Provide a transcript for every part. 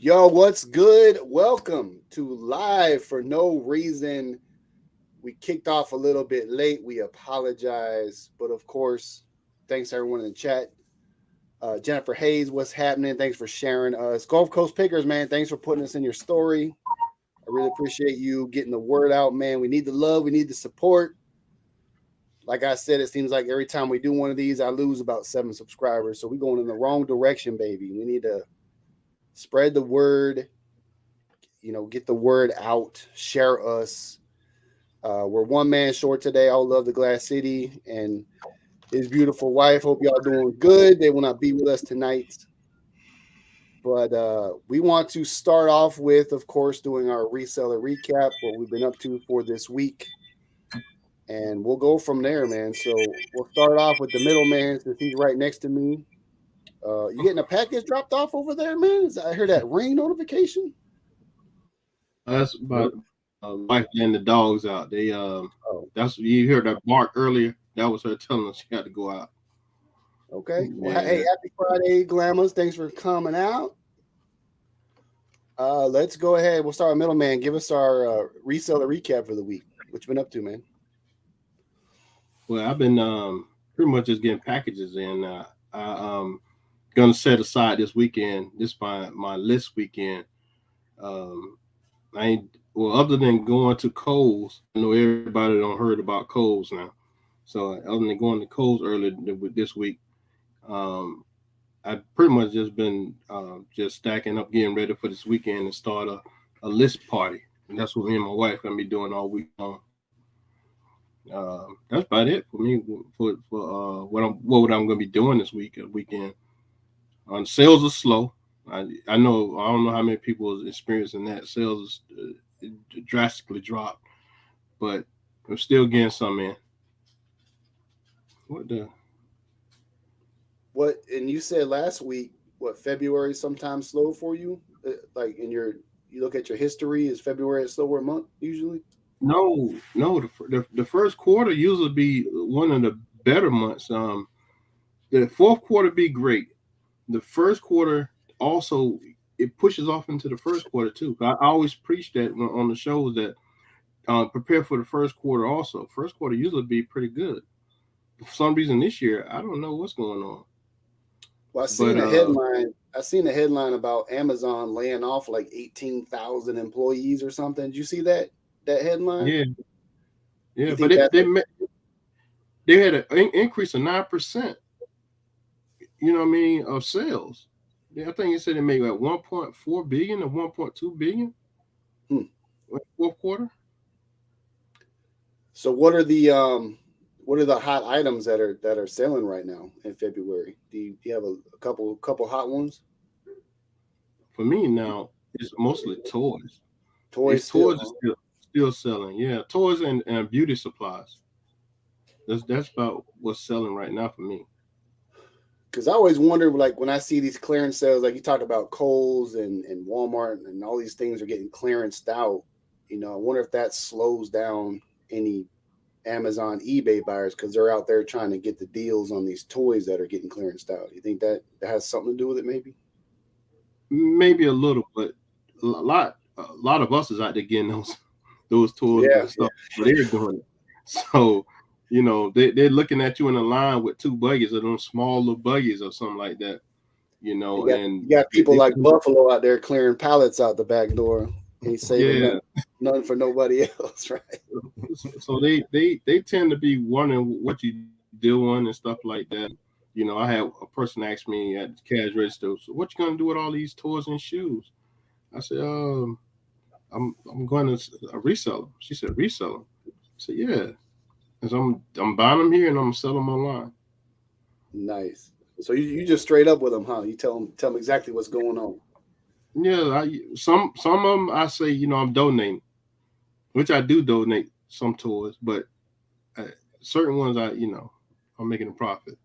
Yo, what's good? Welcome to Live for No Reason. We kicked off a little bit late. We apologize. But of course, thanks to everyone in the chat. Jennifer Hayes, what's happening? Thanks for sharing us. Gulf Coast Pickers, man, thanks for putting us in your story. I really appreciate you getting the word out, man. We need the love, we need the support. Like I said, it seems like every time we do one of these, I lose about 7 subscribers. So we're going in the wrong direction, baby. We need to spread the word, get the word out, share us. We're one man short today. I love the Glass City and his beautiful wife. Hope y'all doing good. They will not be with us tonight. But we want to start off with, of course, doing our reseller recap, what we've been up to for this week. And we'll go from there, man. So we'll start off with the middleman since he's right next to me. You getting a package dropped off over there, man? I heard that ring notification. That's about wife and the dogs out. That's you heard that bark earlier. That was her telling us she had to go out. Okay. Well, hey, happy Friday, Glamours. Thanks for coming out. Let's go ahead. We'll start with middleman. Give us our reseller recap for the week. What you been up to, man? Well, I've been pretty much just getting packages in. I'm gonna set aside this weekend. This my list weekend. Other than going to Kohl's, I know everybody don't heard about Kohl's now. So other than going to Kohl's earlier this week, I've pretty much just been just stacking up, getting ready for this weekend and start a list party. And that's what me and my wife gonna be doing all week long. That's about it for me for what I'm gonna be doing this weekend. Sales are slow. I don't know how many people is experiencing that. Sales is drastically dropped, but I'm still getting some in. What? And you said last week, February sometimes slow for you? Like you look at your history, is February a slower month usually? No. The first quarter usually be one of the better months. The fourth quarter be great. The first quarter also it pushes off into the first quarter too. I always preach that on the shows that prepare for the first quarter. Also, first quarter usually be pretty good. For some reason this year, I don't know what's going on. Well, I seen a headline. I seen a headline about Amazon laying off like 18,000 employees or something. Did you see that headline? Yeah, but they had an increase of 9%. You know what I mean, of sales. Yeah, I think it said they made like 1.4 billion or 1.2 billion. Fourth quarter. So what are the hot items that are selling right now in February? Do you have a couple hot ones? For me now, it's mostly toys. Toys are still selling. Yeah, toys and beauty supplies. That's about what's selling right now for me. Because I always wonder, like when I see these clearance sales, like you talk about Kohl's and Walmart and all these things are getting clearanced out. I wonder if that slows down any Amazon, eBay buyers because they're out there trying to get the deals on these toys that are getting clearanced out. You think that has something to do with it? Maybe a little, but a lot of us is out there getting those toys and stuff. Yeah. They're doing it. So. They're looking at you in a line with 2 buggies or those small little buggies or something like that. You got people like Buffalo out there clearing pallets out the back door. He's saving nothing for nobody else, right? So they tend to be wondering what you doing and stuff like that. I had a person ask me at the cash register, so what you gonna do with all these toys and shoes? I said, I'm going to resell them. She said, resell them? I said, yeah. Because I'm buying them here and I'm selling them online. Nice. So you just straight up with them, huh? You tell them exactly what's going on. Yeah, some of them I say, I'm donating, which I do donate some toys, but certain ones I'm making a profit.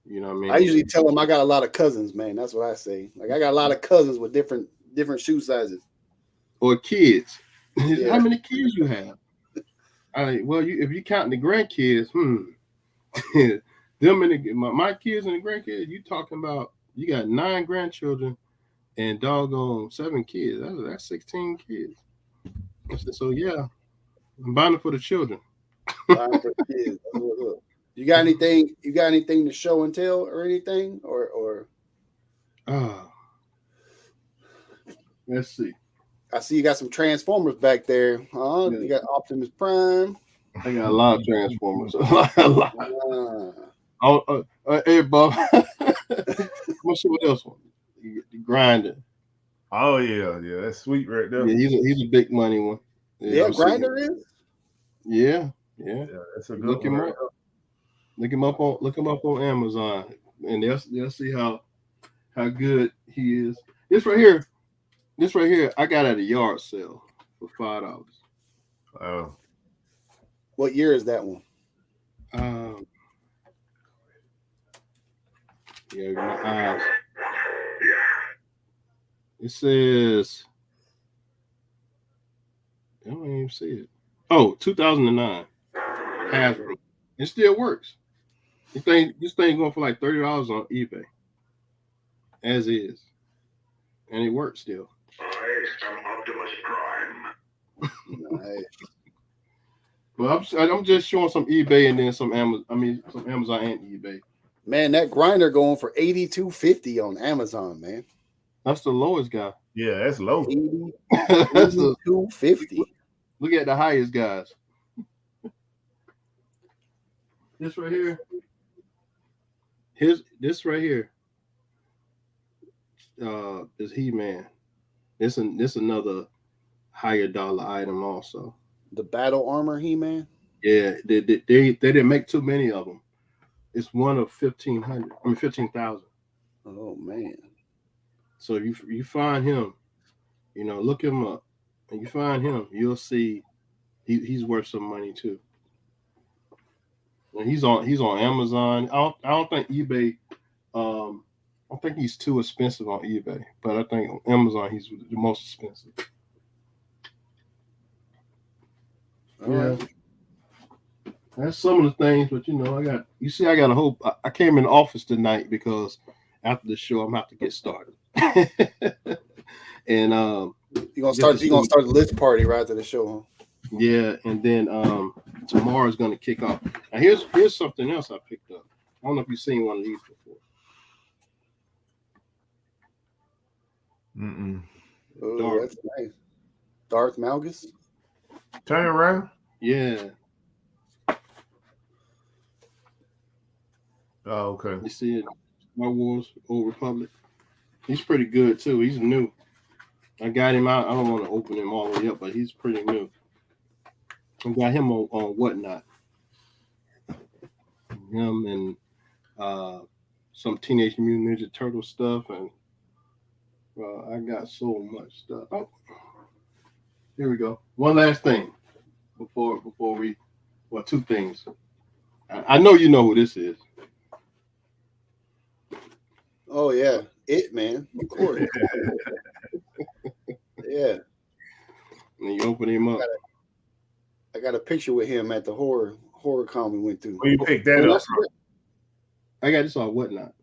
You know what I mean? I usually tell them I got a lot of cousins, man. That's what I say. Like I got a lot of cousins with different shoe sizes. Or kids. Yeah. How many kids you have? If you count the grandkids, them and my kids and the grandkids, you talking about you got 9 grandchildren and doggone 7 kids. That's 16 kids. I said, so yeah, I'm buying it for the children. Buying for the kids. That's what's up. You got anything? You got anything to show and tell or anything? Or Ah, let's see. I see you got some Transformers back there. Huh? Yeah, You got Optimus Prime. I got a lot of Transformers. A lot. Ah. Oh, hey, Bob. What's what else? The grinder. Oh yeah, that's sweet right there. Yeah, he's a big money one. Yeah, Yeah, I'm seeing. Grinder is. Yeah, yeah. Yeah, that's a good Look one him right up. Look him up on Amazon, and they'll see how good he is. This right here, I got at a yard sale for $5. there. Oh, What year is that one? Um, yeah, my eyes. It says I don't even see it. Oh, 2009 Hasbro. It still works. This thing going for like $30 on eBay, as is, and it works still. I am Optimus Prime. Nice. But I'm just showing some eBay and then some Amazon. I mean, some Amazon and eBay. Man, that Grinder going for $82.50 on Amazon, man. That's the lowest guy. yeah, that's low. 80, That's the $82.50. look at the highest guys. This right here. This right here. Is He-Man. This another higher dollar item also. The battle armor He-Man. Yeah, they didn't make too many of them. It's one of 1,500. I mean 15,000. Oh man. So if you find him, look him up, and you find him, you'll see he's worth some money too. And he's on Amazon. I don't think eBay. I think he's too expensive on eBay, but I think on Amazon he's the most expensive. All right. That's some of the things, but I got a hope. I came in the office tonight because after the show I'm gonna have to get started. And You're gonna start the list party right after the show, huh? yeah, and then tomorrow's gonna kick off. Now here's something else I picked up. I don't know if you've seen one of these before. Oh, Darth. that's nice. Darth Malgus. Turn around. Yeah, Oh, okay. you see it. Star Wars Old Republic. He's pretty good too. He's new. I got him out. I don't want to open him all the way up, but he's pretty new. I got him on Whatnot. Him and some Teenage Mutant Ninja Turtle stuff, and I got so much stuff. Oh, here we go. One last thing before we, well, two things. I know you know who this is. Oh yeah, it man, of course. Yeah, And you open him up. I got a picture with him at the horror con we went to. Where you pick that up from? I got this on Whatnot.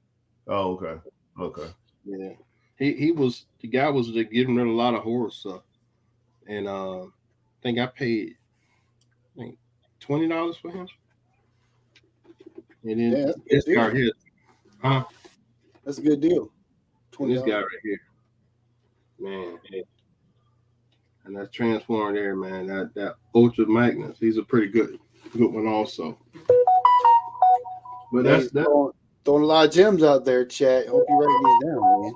Oh, okay. Okay. Yeah, the guy was getting rid of a lot of horror stuff, and I think I paid $20 for him. And then Yeah, this guy here, huh? That's a good deal. And this $20. guy right here, man, and that's Transformer there, man. That Ultra Magnus, he's a pretty good one also. But Man, that's that. Throwing a lot of gems out there, chat. Hope you write these down, man.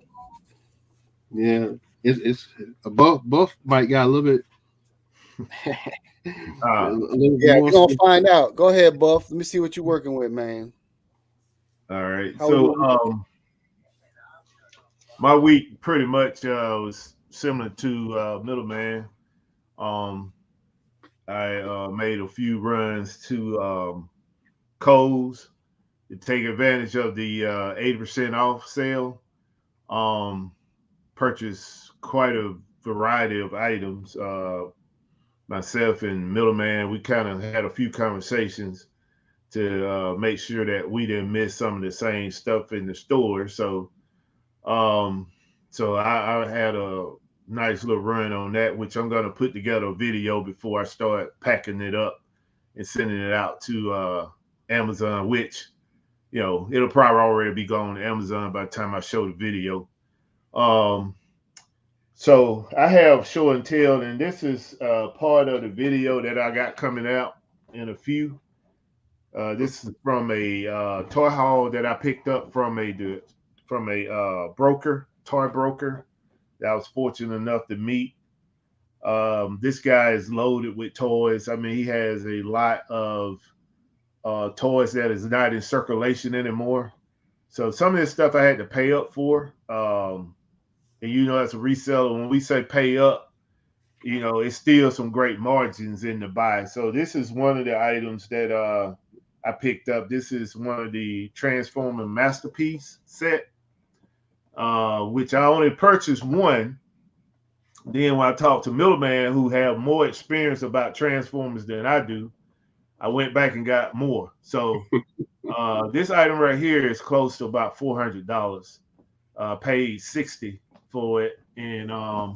Yeah, it's Buff might got a little bit. Yeah, we're gonna find out. Go ahead, Buff. Let me see what you're working with, man. All right. How So my week pretty much was similar to Middleman. I made a few runs to Kohl's to take advantage of the 80% off sale. Purchased quite a variety of items. Myself and Middleman, we kind of had a few conversations to make sure that we didn't miss some of the same stuff in the store. So So I had a nice little run on that, which I'm gonna put together a video before I start packing it up and sending it out to Amazon, which it'll probably already be gone to Amazon by the time I show the video. Um, so I have show and tell, and this is part of the video that I got coming out in a few. This is from a toy haul that I picked up from a broker, toy broker that I was fortunate enough to meet. This guy is loaded with toys. I mean, he has a lot of toys that is not in circulation anymore. So some of this stuff I had to pay up for. And as a reseller, when we say pay up, it's still some great margins in the buy. So this is one of the items that I picked up. This is one of the Transformer Masterpiece set, which I only purchased one. Then when I talked to Middleman, who have more experience about Transformers than I do, I went back and got more. So this item right here is close to about $400. Paid $60 for it, and as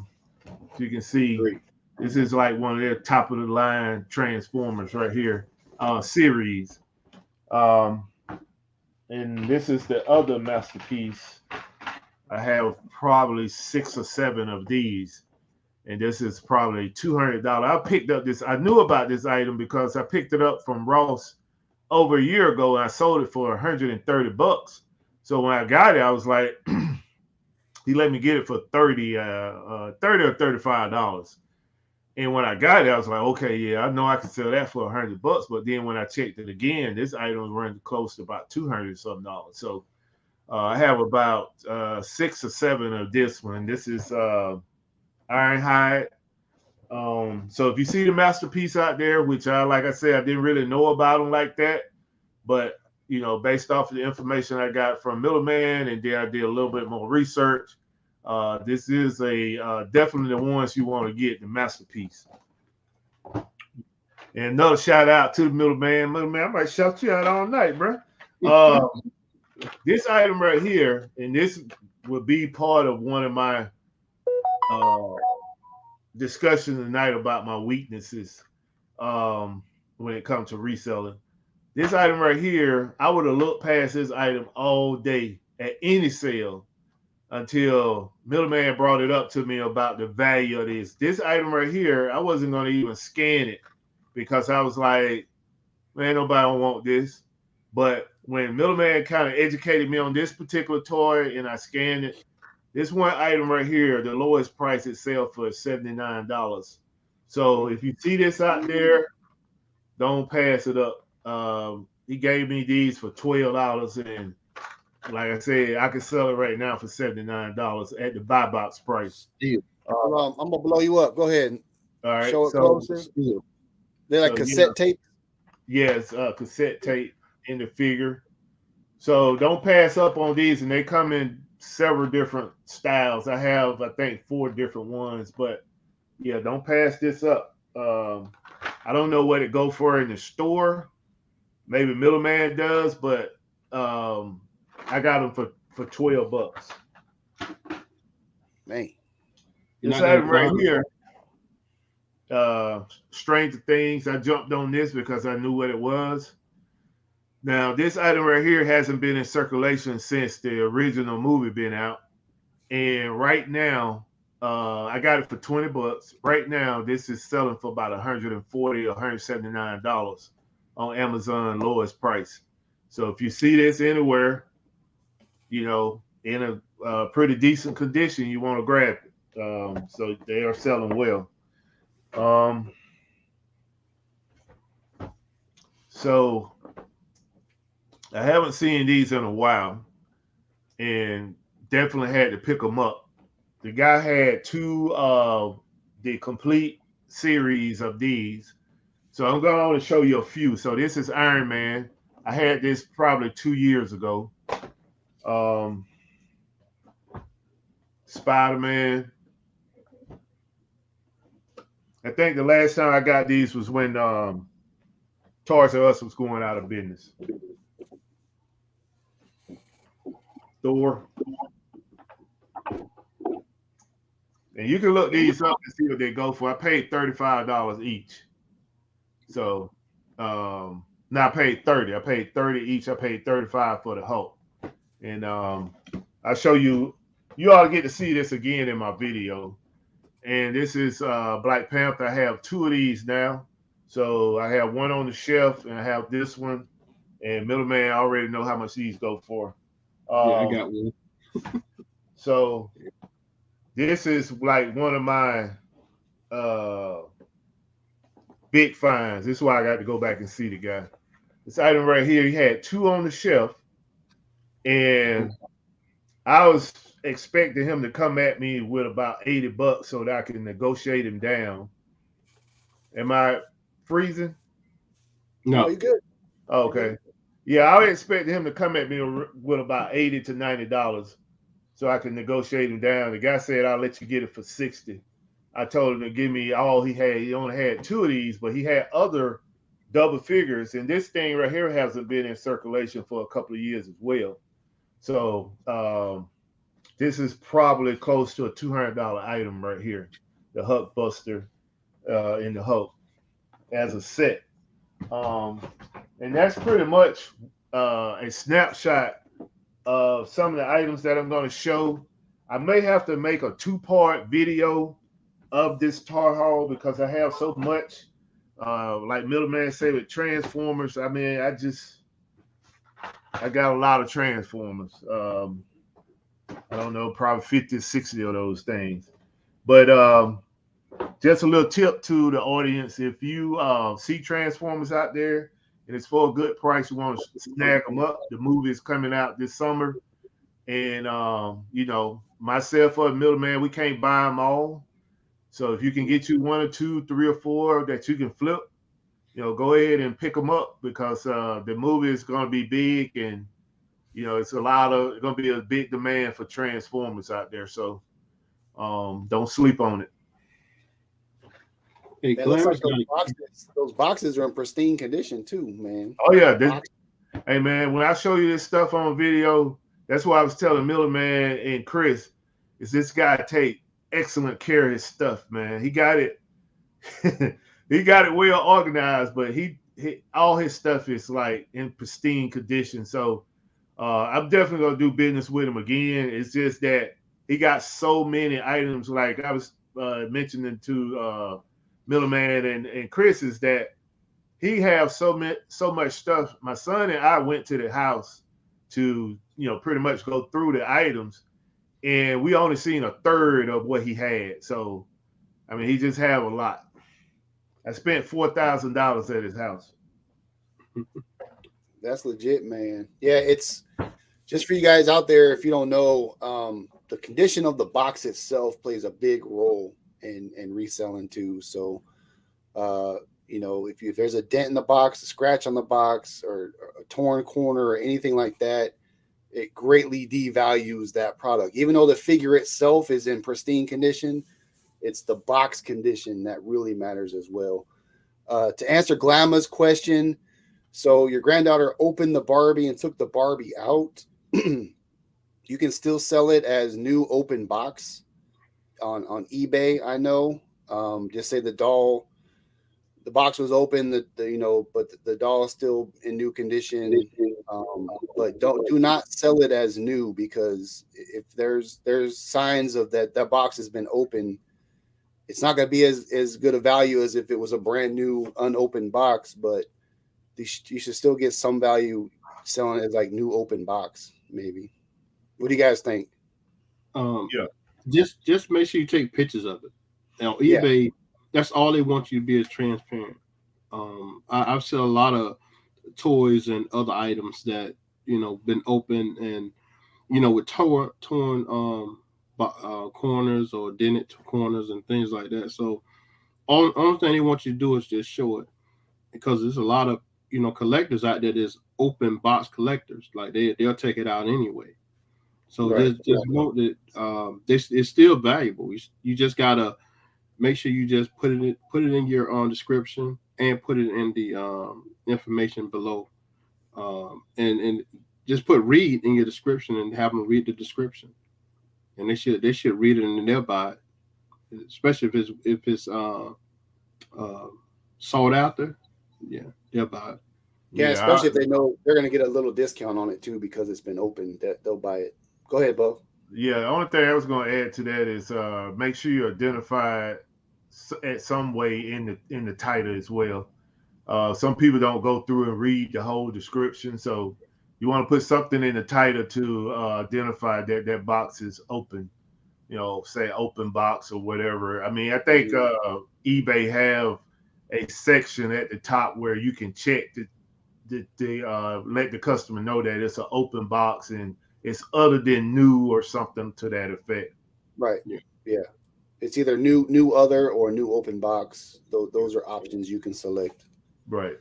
you can see, Great. this is like one of their top of the line Transformers right here series. Um, and this is the other masterpiece. I have probably 6 or 7 of these, and this is probably $200. I picked up this. I knew about this item because I picked it up from Ross over a year ago, and I sold it for $130. So when I got it, I was like, he let me get it for $30 or $35. And when I got it, I was like, okay, yeah, I know I can sell that for $100. But then when I checked it again, this item was running close to about $200 something. So I have about 6 or 7 of this one. This is Ironhide. So if you see the masterpiece out there, which like I said, I didn't really know about them like that, but based off of the information I got from Middleman, and then I did a little bit more research. This is definitely the ones you want to get, the masterpiece. And another shout out to the Middleman. Middleman, I might shout you out all night, bro. This item right here, and this would be part of one of my discussions tonight about my weaknesses when it comes to reselling. This item right here, I would have looked past this item all day at any sale until Middleman brought it up to me about the value of this. This item right here, I wasn't going to even scan it because I was like, man, nobody don't want this. But when Middleman kind of educated me on this particular toy and I scanned it, this one item right here, the lowest price it sells for is $79. So if you see this out there, don't pass it up. He gave me these for $12, and like I said, I can sell it right now for $79 at the buy box price. I'm gonna blow you up. Go ahead and All right, show it so closer. They're like cassette tape. Yes, cassette tape in the figure. So don't pass up on these, and they come in several different styles. I have, I think, 4 different ones, but yeah, don't pass this up. I don't know what it go for in the store. Maybe Middleman does, but I got them for $12. Man, This item right here, Stranger Things. I jumped on this because I knew what it was. Now, this item right here hasn't been in circulation since the original movie been out, and right now, I got it for $20. Right now, this is selling for about $140 or $179 on Amazon, lowest price. So if you see this anywhere, in a pretty decent condition, you want to grab it. So they are selling well. So I haven't seen these in a while, and definitely had to pick them up. The guy had 2 of the complete series of these. So I'm going to show you a few. So this is Iron Man. I had this probably 2 years ago. Spider-Man. I think the last time I got these was when Toys R Us was going out of business. Thor. And you can look these up and see what they go for. I paid $35 each. So now I paid 30. I paid 30 each. I paid 35 for the Hulk. And I'll show you. You ought to get to see this again in my video. And this is Black Panther. I have two of these now. So I have one on the shelf, and I have this one. And Middleman, I already know how much these go for. Yeah, I Um, got one. so this is like one of my uh, big finds. This is why I got to go back and see the guy. This item right here, he had two on the shelf, and I was expecting him to come at me with about $80 so that I can negotiate him down. Am I freezing? No, No, you good. You Okay. good. Yeah, I would expect him to come at me with about $80 to $90 so I can negotiate him down. The guy said I'll let you get it for 60. I told him to give me all he had. He only had two of these, but he had other double figures, and this thing right here hasn't been in circulation for a couple of years as well. So this is probably close to a $200 item right here, the Hulk Buster in the Hulk as a set. Um, and that's pretty much a snapshot of some of the items that I'm going to show. I may have to make a two-part video of this Tar Haul because I have so much. Like Middleman say with Transformers, I mean, I got a lot of Transformers. I don't know, probably 50 or 60 of those things. But just a little tip to the audience: if you see Transformers out there and it's for a good price, you want to snag them up. The movie is coming out this summer, and myself or the Middleman, we can't buy them all. So if you can get you one or two, three or four that you can flip, go ahead and pick them up because the movie is going to be big, and it's going to be a big demand for Transformers out there. So don't sleep on it. hey, Man, looks like Glamour's got it. those boxes are in pristine condition too, man. Oh yeah, The box. hey man, when I show you this stuff on video, that's why I was telling Miller Man and Chris, is this guy take excellent care of his stuff, man. He got it, he got it well organized, but he all his stuff is like in pristine condition. So I'm definitely gonna do business with him again. It's just that he got so many items, like I was mentioning to Middleman and Chris, is that he have so much stuff. My son and I went to the house to pretty much go through the items, and we only seen a third of what he had. So I mean, he just have a lot. I spent $4,000 at his house. That's legit, man. Yeah, it's just for you guys out there. If you don't know, the condition of the box itself plays a big role in reselling too. So, uh, if there's a dent in the box, a scratch on the box, or a torn corner, or anything like that, it greatly devalues that product. Even though the figure itself is in pristine condition, it's the box condition that really matters as well. To answer Glamma's question, so your granddaughter opened the Barbie and took the Barbie out. You can still sell it as new open box on eBay. I know. Just say the box was open, but the doll is still in new condition. But do not sell it as new, because if there's signs of that box has been open, it's not going to be as good a value as if it was a brand new unopened box. But you should still get some value selling it as like new open box, maybe. What do you guys think? Um, Yeah. just make sure you take pictures of it. Now, Yeah. eBay, that's all they want you to be, is transparent. I've seen a lot of toys and other items that been open, and with torn corners or dented corners and things like that. So only thing they want you to do is just show it, because there's a lot of collectors out there. There's open box collectors, like they'll take it out anyway. So Right. just note that this is still valuable. You just gotta make sure you just put it in your description, and put it in the information below, and just put read in your description and have them read the description, and they should read it and they'll buy it. especially if it's uh, sought after. Yeah, they'll buy it. Yeah, Yeah, especially if they know they're going to get a little discount on it too because it's been open. That they'll buy it. Go ahead, Bo. yeah. The only thing I was going to add to that is make sure you identify at some way in the title as well. Some people don't go through and read the whole description, so you want to put something in the title to identify that that box is open. You know, say open box or whatever. I mean, I think Mhm. eBay have a section at the top where you can check the let the customer know that it's an open box and it's other than new or something to that effect. Right. Yeah. Yeah. It's either new other or new open box. Those are options you can select. Right.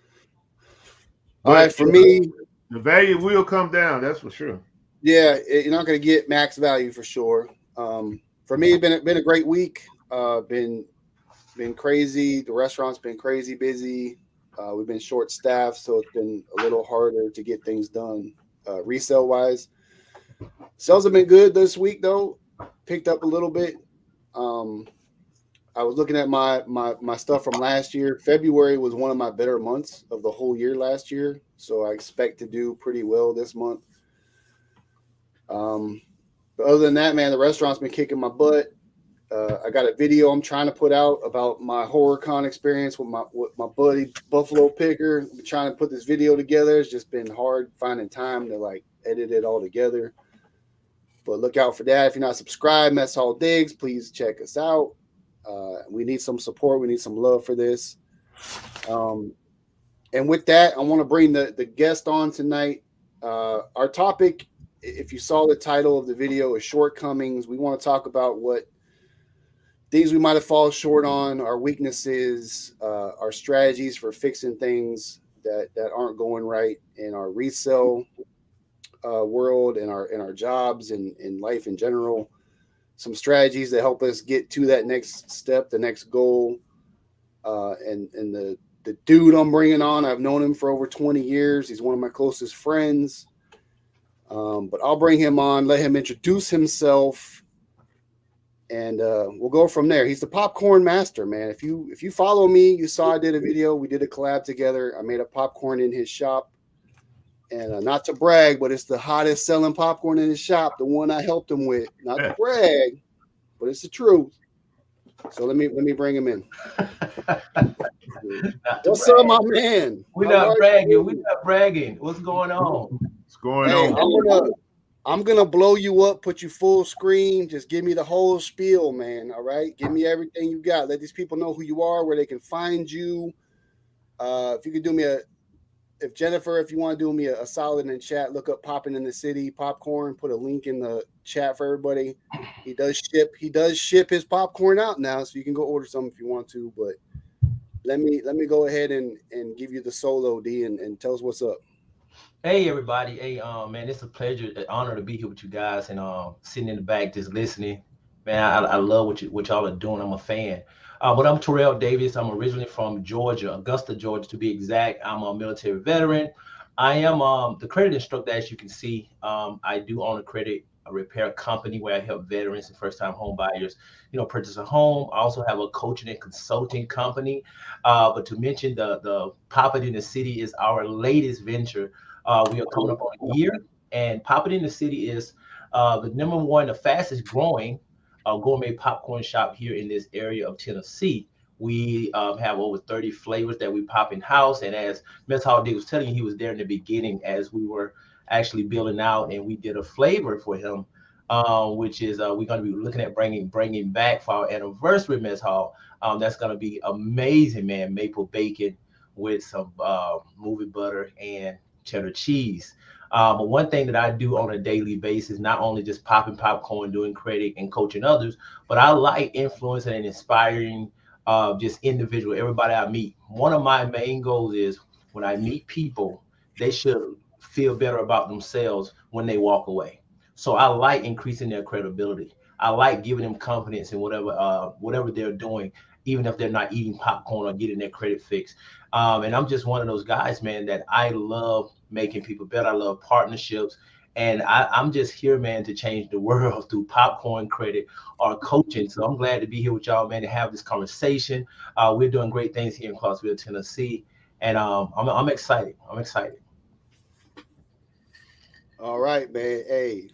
All right, But for me, the value will come down, that's for sure. yeah, you're not going to get max value for sure. For me, it's been a great week. Been crazy. The restaurant's been crazy busy. We've been short staffed, so it's been a little harder to get things done resale wise. Sales have been good this week though. Picked up a little bit. Um, I was looking at my stuff from last year. February was one of my better months of the whole year last year, so I expect to do pretty well this month. Um, but other than that, man, the restaurant's been kicking my butt. I got a video I'm trying to put out about my HorrorCon experience with my buddy Buffalo Picker. I'm trying to put this video together. It's just been hard finding time to like edit it all together. But look out for that. If you're not subscribed, Mess Hall Digs, please check us out. We need some support. We need some love for this. Um, and with that, I want to bring the guest on tonight. Our topic, if you saw the title of the video, is Shortcomings. We want to talk about what things we might have fallen short on, our weaknesses, our strategies for fixing things that aren't going right in our resale world and our jobs and in life in general. Some strategies that help us get to that next step, the next goal. And the dude I'm bringing on, I've known him for over 20 years. He's one of my closest friends. But I'll bring him on, let him introduce himself, and we'll go from there. He's the popcorn master, man. If you follow me, you saw I did a video. We did a collab together. I made a popcorn in his shop, and not to brag, but it's the hottest selling popcorn in his shop. The one I helped him with, not to brag, but it's the truth. So let me bring him in. Not to What's up, brag. my man? We're How not are bragging. We're you? not bragging. What's going on? What's going Hey, on? I'm gonna blow you up, put you full screen. Just give me the whole spiel, man. All right, give me everything you got. Let these people know who you are, where they can find you. If you could do me if Jennifer, if you want to do me a solid in chat, look up Popping in the City Popcorn. Put a link in the chat for everybody. He does ship his popcorn out now, so you can go order some if you want to. But let me go ahead and give you the solo D and tell us what's up. Hey everybody. Hey man, it's a pleasure, an honor to be here with you guys and sitting in the back just listening. Man, I love what y'all are doing. I'm a fan. But I'm Terrell Davis. I'm originally from Georgia, Augusta, Georgia to be exact. I'm a military veteran. I am the credit instructor, as you can see. I do own a repair company where I help veterans and first time home buyers, purchase a home. I also have a coaching and consulting company. But to mention the Pop It in the City is our latest venture. We are coming up on a year, and Pop It in the City is the number one, the fastest growing gourmet popcorn shop here in this area of Tennessee. We have over 30 flavors that we pop in house. And as Ms. Holiday was telling you, he was there in the beginning as we were actually building out, and we did a flavor for him, which is we're going to be looking at bringing back for our anniversary, Ms. Hall. That's going to be amazing, man. Maple bacon with some movie butter and cheddar cheese. But one thing that I do on a daily basis, not only just popping popcorn, doing credit and coaching others, but I like influencing and inspiring just individual, everybody I meet. One of my main goals is when I meet people, they should feel better about themselves when they walk away. So I like increasing their credibility. I like giving them confidence in whatever they're doing, even if they're not eating popcorn or getting their credit fixed. And I'm just one of those guys, man, that I love making people better. I love partnerships. And I'm just here, man, to change the world through popcorn credit or coaching. So I'm glad to be here with y'all, man, to have this conversation. We're doing great things here in Clarksville, Tennessee, and I'm excited. I'm excited. All right, man. Hey,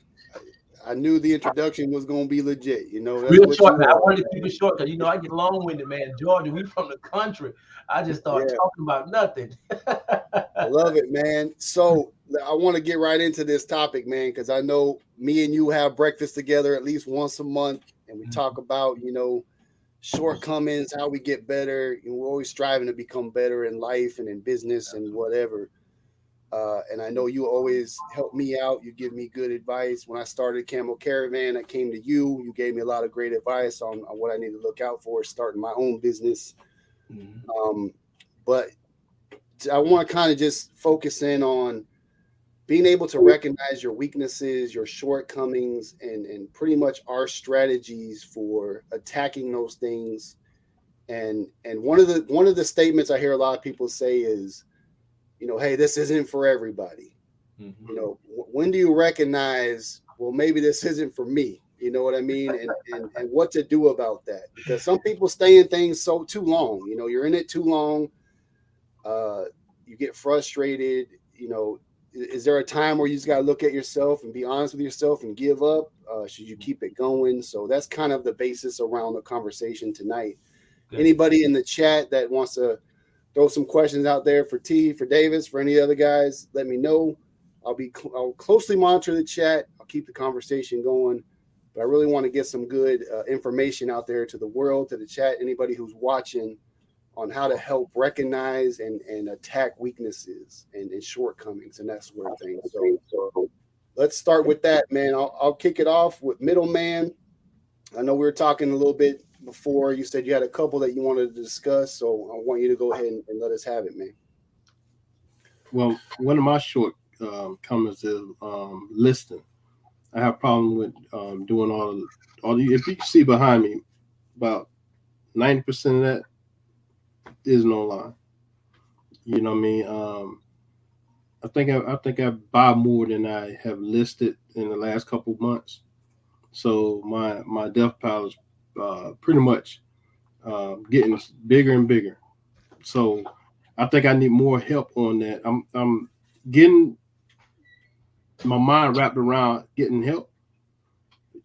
I knew the introduction was gonna be legit. You know, that's Real what short, you man. I are, wanted to keep man. it short because I get long-winded, man. Georgia, we from the country. I just start Yeah, talking about nothing. I love it, man. So I want to get right into this topic, man, because I know me and you have breakfast together at least once a month, and we talk about, shortcomings, how we get better. And we're always striving to become better in life and in business and whatever. And I know you always help me out. You give me good advice. When I started Camel Caravan, I came to you. You gave me a lot of great advice on what I need to look out for starting my own business. Mhm. But I want to kind of just focus in on being able to recognize your weaknesses, your shortcomings, and pretty much our strategies for attacking those things. And one of the statements I hear a lot of people say is, hey, this isn't for everybody. Mhm. When do you recognize, well, maybe this isn't for me? You know what I mean? And what to do about that? Because some people stay in things so too long. You're in it too long. Uh, you get frustrated. Is there a time where you just got to look at yourself and be honest with yourself and give up? Should you keep it going? So that's kind of the basis around the conversation tonight. Good. Anybody in the chat that wants to throw some questions out there for T, for Davis, for any other guys, let me know. I'll closely monitor the chat. I'll keep the conversation going. But I really want to get some good information out there to the world, to the chat, anybody who's watching, on how to help recognize and attack weaknesses and shortcomings and that sort of thing. So let's start with that, man. I'll kick it off with middleman. I know we were talking a little bit before. You said you had a couple that you wanted to discuss, so I want you to go ahead and let us have it, man. Well, one of my short comments is listing. I have a problem with doing all the. If you see behind me, about 90% of that is no line. You know what I mean? I think I buy more than I have listed in the last couple of months. So my death pile is pretty much getting bigger and bigger. So I think I need more help on that. I'm getting my mind wrapped around getting help.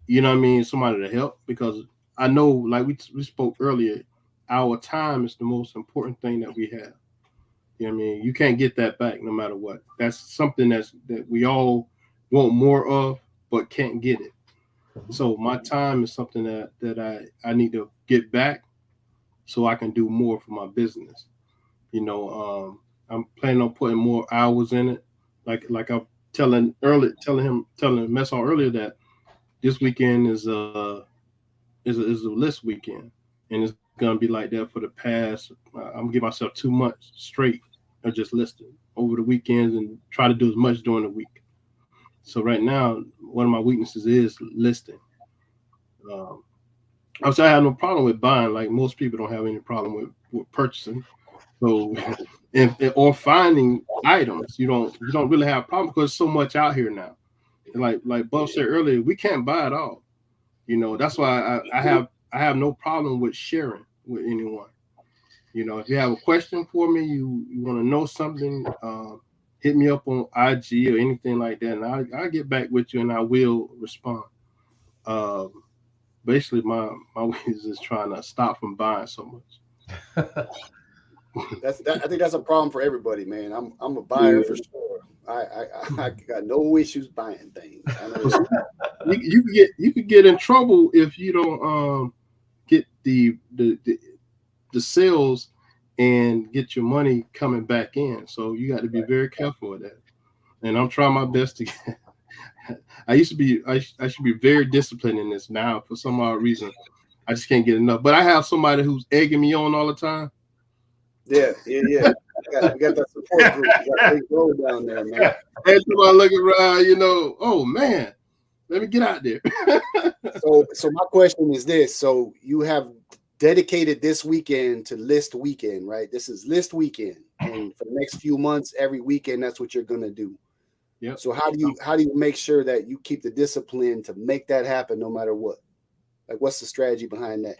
You know what I mean? Somebody to help, because I know, like we spoke earlier, our time is the most important thing that we have. You know what I mean? You can't get that back no matter what. That's something that we all want more of, but can't get it. So my time is something that I need to get back so I can do more for my business. I'm planning on putting more hours in it. Like I'm telling Messon earlier that this weekend is a list weekend, and it's gonna be like that for the past. I'm gonna give myself 2 months straight of just listing over the weekends and try to do as much during the week. So right now, one of my weaknesses is listing. Um, I have no problem with buying. Like most people, don't have any problem with purchasing. So, or finding items, you don't really have a problem because there's so much out here now. And like Buff said earlier, we can't buy it all. That's why I have no problem with sharing with anyone. If you have a question for me, you want to know something, hit me up on IG or anything like that, and I'll get back with you and I will respond. Um, Basically, my ways is trying to stop from buying so much. I think that's a problem for everybody, man. I'm a buyer Yeah. for sure. I got no issues buying things. I know that. You could get in trouble if you don't get the sales and get your money coming back in. So you got to be very careful with that. And I'm trying my best to get. I should be very disciplined in this now. For some odd reason, I just can't get enough. But I have somebody who's egging me on all the time. Yeah. We got that support group. We got Big Bro down there, man. Every time I look around, oh man, let me get out there. So my question is this: so you have dedicated this weekend to list weekend, right? This is list weekend, and for the next few months, every weekend, that's what you're gonna do. Yep. So how do you make sure that you keep the discipline to make that happen no matter what? Like, what's the strategy behind that?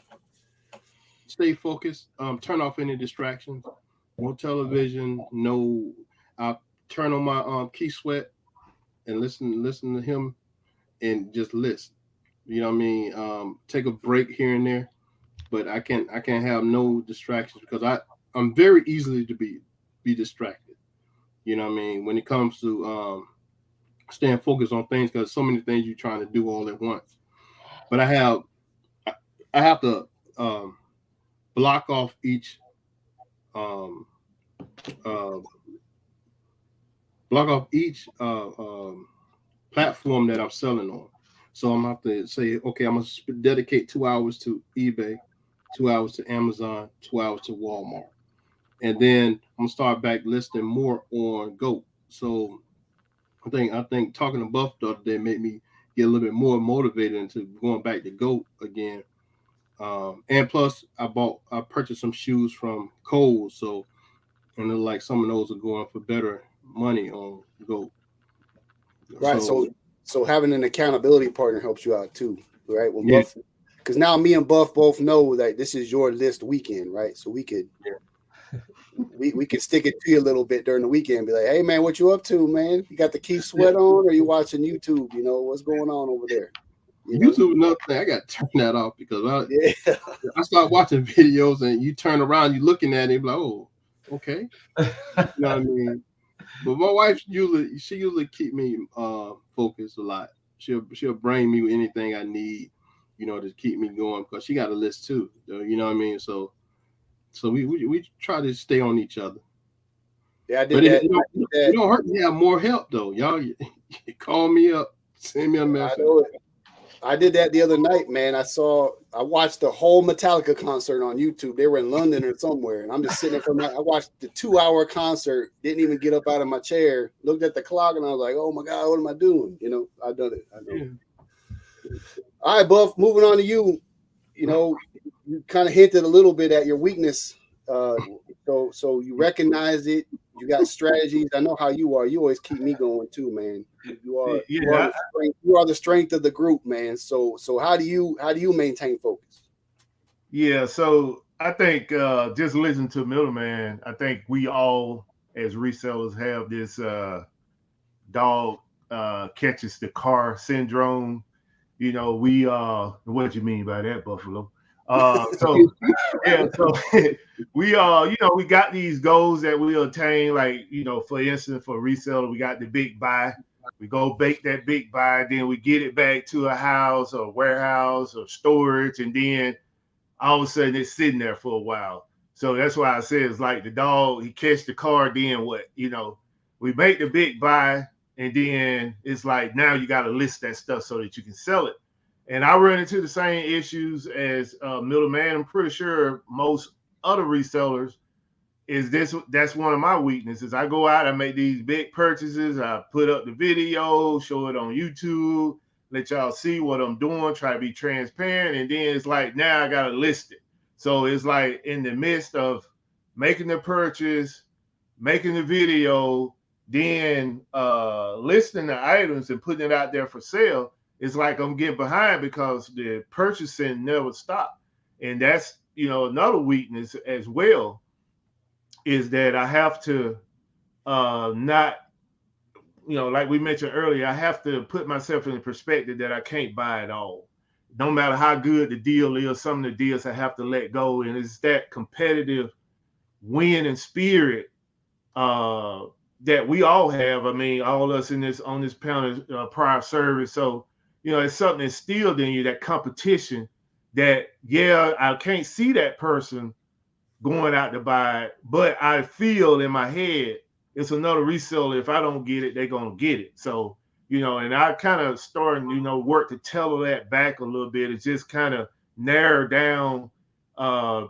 Stay focused. Turn off any distractions. No television. No. I turn on my Key Sweat and listen to him and just listen. You know what I mean? Take a break here and there, but I can't have no distractions because I'm very easily to be distracted. You know what I mean? When it comes to staying focused on things, because so many things you're trying to do all at once. But I have to um, block off each um, uh, block off each platform that I'm selling on. So I'm have to say, okay, I'm gonna dedicate 2 hours to eBay, 2 hours to Amazon, 2 hours to Walmart, and then I'm gonna start back listing more on Goat. So I think talking to Buff the other day made me get a little bit more motivated into going back to Goat again. And plus, I purchased some shoes from Kohl's, so and they're like some of those are going for better money on Goat. Right. So So having an accountability partner helps you out too, right? When yeah, Buff, because now me and Buff both know that this is your list weekend, right? So we could stick it to you a little bit during the weekend, be like, hey man, what you up to, man? You got the Keith yeah. Sweat on, or you watching YouTube? You know what's going on over there? You know? YouTube another thing. I got to turn that off because Yeah. I start watching videos and you turn around, you looking at it, like, oh, okay, you know what I mean. But my wife usually keep me focused a lot. She'll bring me anything I need, to keep me going because she got a list too. You know what I mean. So we try to stay on each other. Yeah, I did But that. it don't hurt to have more help though. Y'all call me up, send me a I message. know it. I did that the other night, man. I watched the whole Metallica concert on YouTube. They were in London or somewhere, and I'm just sitting there I watched the 2 hour concert, didn't even get up out of my chair, looked at the clock, and I was like, oh my God, what am I doing? I've done it. I know. Yeah. All right, Buff, moving on to you. You kind of hinted a little bit at your weakness. So you recognize it. You got strategies. I know how you are. You always keep me going too, man. You are Yeah, the strength. You are the strength of the group, man. So how do you maintain focus? yeah. So I think just listen to Middleman. I think we all as resellers have this dog catches the car syndrome. We what you mean by that, Buffalo? So yeah, so we got these goals that we attain, like, for instance, for reseller, we got the big buy. We go bake that big buy, then we get it back to a house or warehouse or storage, and then all of a sudden it's sitting there for a while. So that's why I say it's like the dog, he catch the car, then what? We make the big buy, and then it's like now you got to list that stuff so that you can sell it. And I run into the same issues as middleman. I'm pretty sure most other resellers that's one of my weaknesses. I go out, I make these big purchases, I put up the video, show it on YouTube, let y'all see what I'm doing, try to be transparent, and then it's like now I gotta list it. So it's like in the midst of making the purchase, making the video, then listing the items and putting it out there for sale, it's like I'm getting behind because the purchasing never stopped. And that's another weakness as well, is that I have to not, like we mentioned earlier, I have to put myself in the perspective that I can't buy it all. No matter how good the deal is, some of the deals I have to let go. And it's that competitive win and spirit uh, that we all have. I mean, all of us on this panel prior service. So, it's something instilled in you, that competition that, yeah, I can't see that person going out to buy it, but I feel in my head it's another reseller. If I don't get it, they're gonna get it. So, and I kind of starting, work to tell that back a little bit. It's just kind of narrow down,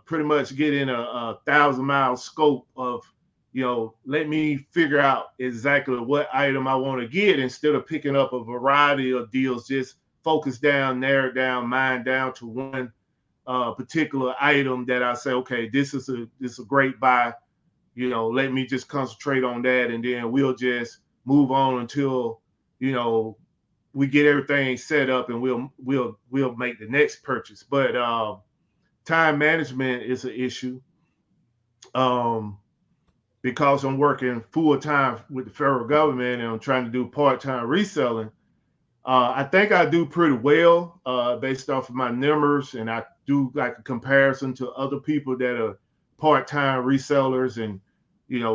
pretty much get in a 1,000-mile scope of, let me figure out exactly what item I want to get instead of picking up a variety of deals. Just focus down, narrow down, mind down to one particular item that I say, okay, this is a great buy. Let me just concentrate on that, and then we'll just move on until, you know, we get everything set up and we'll make the next purchase. But time management is an issue. Um, because I'm working full time with the federal government and I'm trying to do part time reselling. I think I do pretty well based off of my numbers, and I do like a comparison to other people that are part-time resellers and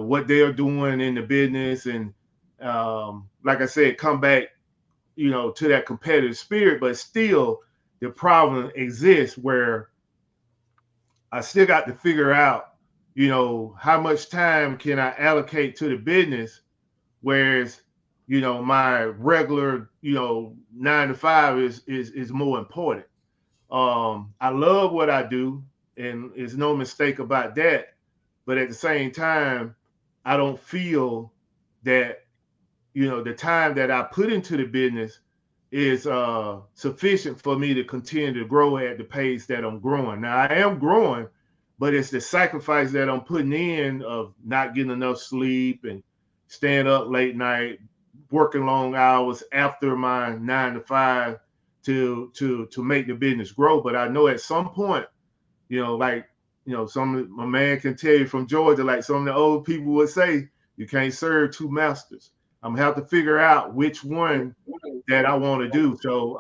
what they're doing in the business, and like I said, come back to that competitive spirit. But still, the problem exists where I still got to figure out, how much time can I allocate to the business, whereas my regular 9 to 5 is more important. I love what I do, and there's no mistake about that. But at the same time, I don't feel that the time that I put into the business is sufficient for me to continue to grow at the pace that I'm growing. Now I am growing, but it's the sacrifice that I'm putting in of not getting enough sleep and staying up late night, working long hours after my 9 to 5 to make the business grow. But I know at some point, like some my man can tell you from Georgia, like some of the old people would say, you can't serve two masters. I'm gonna have to figure out which one that I want to do. So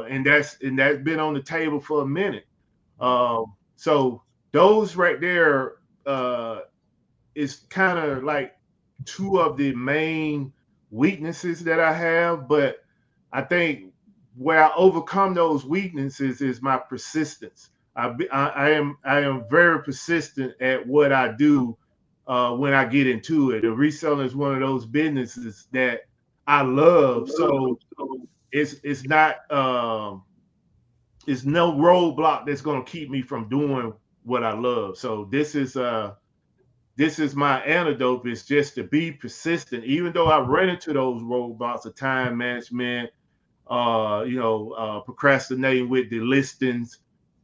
and that's been on the table for a minute. So those right there is kind of like two of the main weaknesses that I have. But I think where I overcome those weaknesses is my persistence. I am very persistent at what I do when I get into it. And reselling is one of those businesses that I love. So it's not it's no roadblock that's going to keep me from doing what I love. So this is my antidote, is just to be persistent, even though I run into those roadblocks of time management, procrastinating with the listings.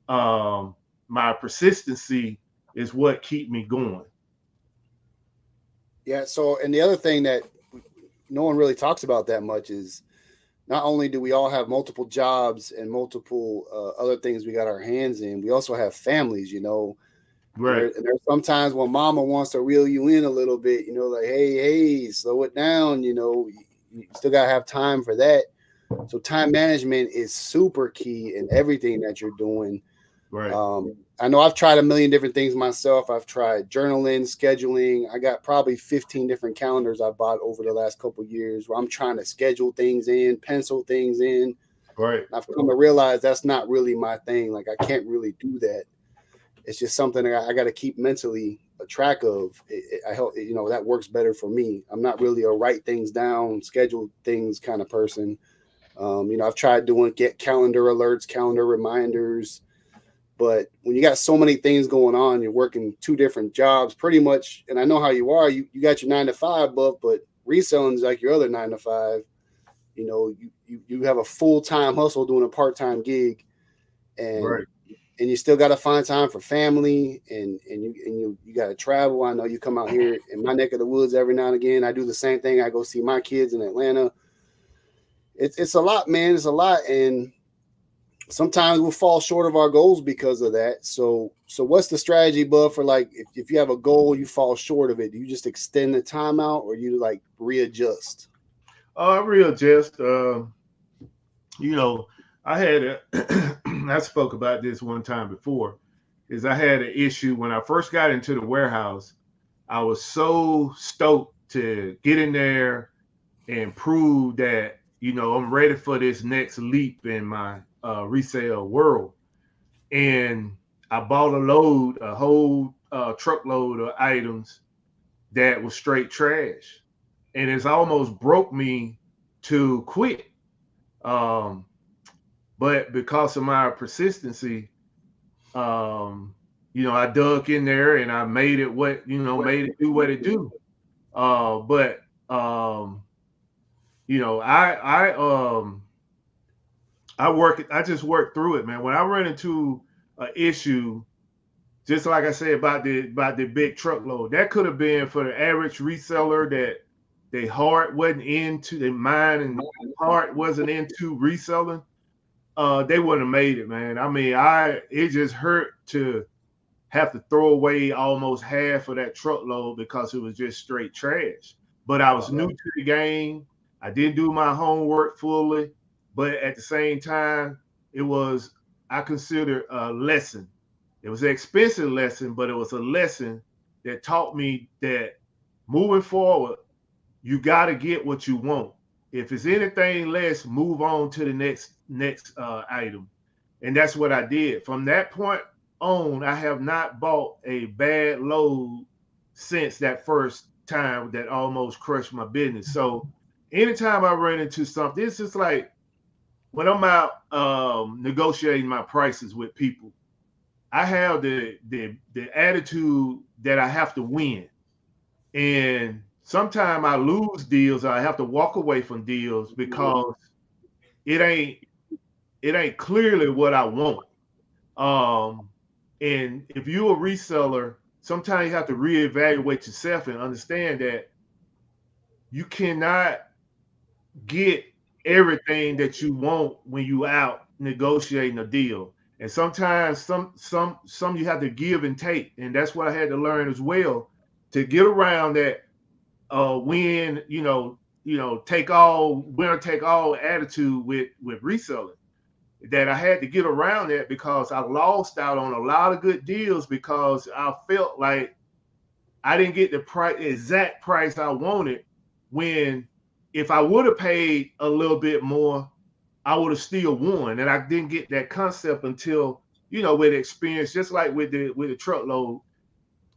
My persistency is what keep me going. Yeah. So, and the other thing that no one really talks about that much is not only do we all have multiple jobs and multiple other things we got our hands in, we also have families, Right, And there's sometimes when mama wants to reel you in a little bit, like, hey, slow it down, you still got to have time for that. So time management is super key in everything that you're doing. right, I know I've tried a million different things myself. I've tried journaling, scheduling. I got probably 15 different calendars I bought over the last couple of years where I'm trying to schedule things in, pencil things in. right, I've come to realize that's not really my thing. Like, I can't really do that. It's just something that I got to keep mentally a track of. I hope that works better for me. I'm not really a write things down, schedule things kind of person. I've tried doing get calendar alerts, calendar reminders, but when you got so many things going on, you're working 2 different jobs pretty much. And I know how you are. You got your 9 to 5 buff, but reselling is like your other 9 to 5. You have a full-time hustle doing a part-time gig, and right, you still got to find time for family, and you got to travel. I know you come out here in my neck of the woods every now and again. I do the same thing. I go see my kids in Atlanta. It's a lot, man. It's a lot, and sometimes we'll fall short of our goals because of that. So what's the strategy, bud, for like if you have a goal, you fall short of it? Do you just extend the time out, or you like readjust? I readjust. You know, I had I spoke about this one time before. Is I had an issue when I first got into the warehouse. I was so stoked to get in there and prove that I'm ready for this next leap in my resale world. And I bought a whole truckload of items that was straight trash, and it's almost broke me to quit. Um, but because of my persistency, I dug in there and I made it made it do what it do. But you know, I just work through it, man. When I run into an issue, just like I said about the big truckload, that could have been for the average reseller that their heart wasn't into their mind and heart wasn't into reselling, they wouldn't have made it, man. I mean, it just hurt to have to throw away almost half of that truckload because it was just straight trash. But I was new to the game. I didn't do my homework fully, but at the same time, it was I consider a lesson. It was an expensive lesson, but it was a lesson that taught me that moving forward, you got to get what you want. If it's anything less, move on to the next item, and that's what I did. From that point on, I have not bought a bad load since that first time that almost crushed my business. So anytime I run into something, it's just like when I'm out negotiating my prices with people, I have the attitude that I have to win. And sometimes I lose deals, or I have to walk away from deals because it ain't it ain't clearly what I want. Um, and if you're a reseller, sometimes you have to reevaluate yourself and understand that you cannot get everything that you want when you out negotiating a deal. And sometimes some you have to give and take. And that's what I had to learn as well to get around that win, take all winner take all attitude with reselling. That I had to get around that because I lost out on a lot of good deals because I felt like I didn't get the exact price I wanted. When if I would have paid a little bit more, I would have still won. And I didn't get that concept until with experience, just like with the truckload,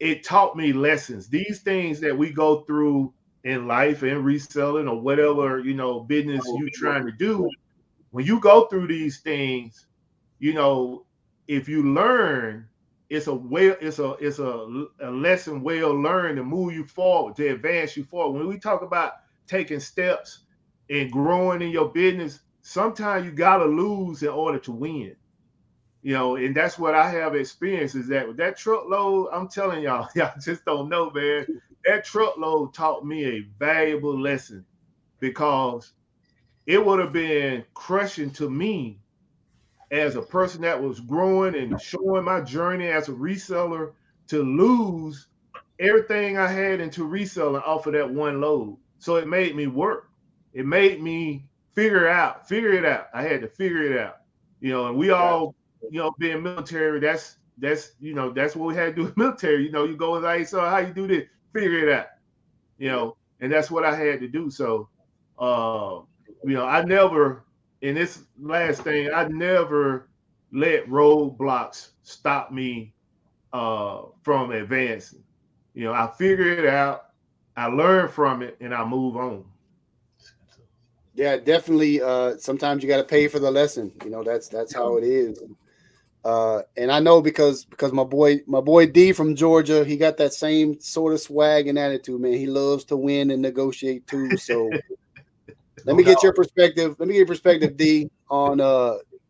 it taught me lessons. These things that we go through in life and reselling or whatever business you trying to do, when you go through these things, you know, if you learn, it's a lesson well learned to move you forward, to advance you forward. When we talk about taking steps and growing in your business, sometimes you gotta lose in order to win. And that's what I have experienced is that with that truckload, I'm telling y'all, y'all just don't know, man. That truckload taught me a valuable lesson because it would have been crushing to me as a person that was growing and showing my journey as a reseller to lose everything I had into reselling off of that one load. So it made me work. It made me figure it out. I had to figure it out. And we all, being military, that's what we had to do in military. You go and say, so how you do this? Figure it out. And that's what I had to do. So uh, I never, in this last thing, I never let roadblocks stop me from advancing. I figure it out, I learn from it, and I move on. Yeah, definitely. Sometimes you got to pay for the lesson. That's how it is. And I know because my boy D from Georgia, he got that same sort of swag and attitude, man. He loves to win and negotiate too. So let me get your perspective. Let me get your perspective, D, on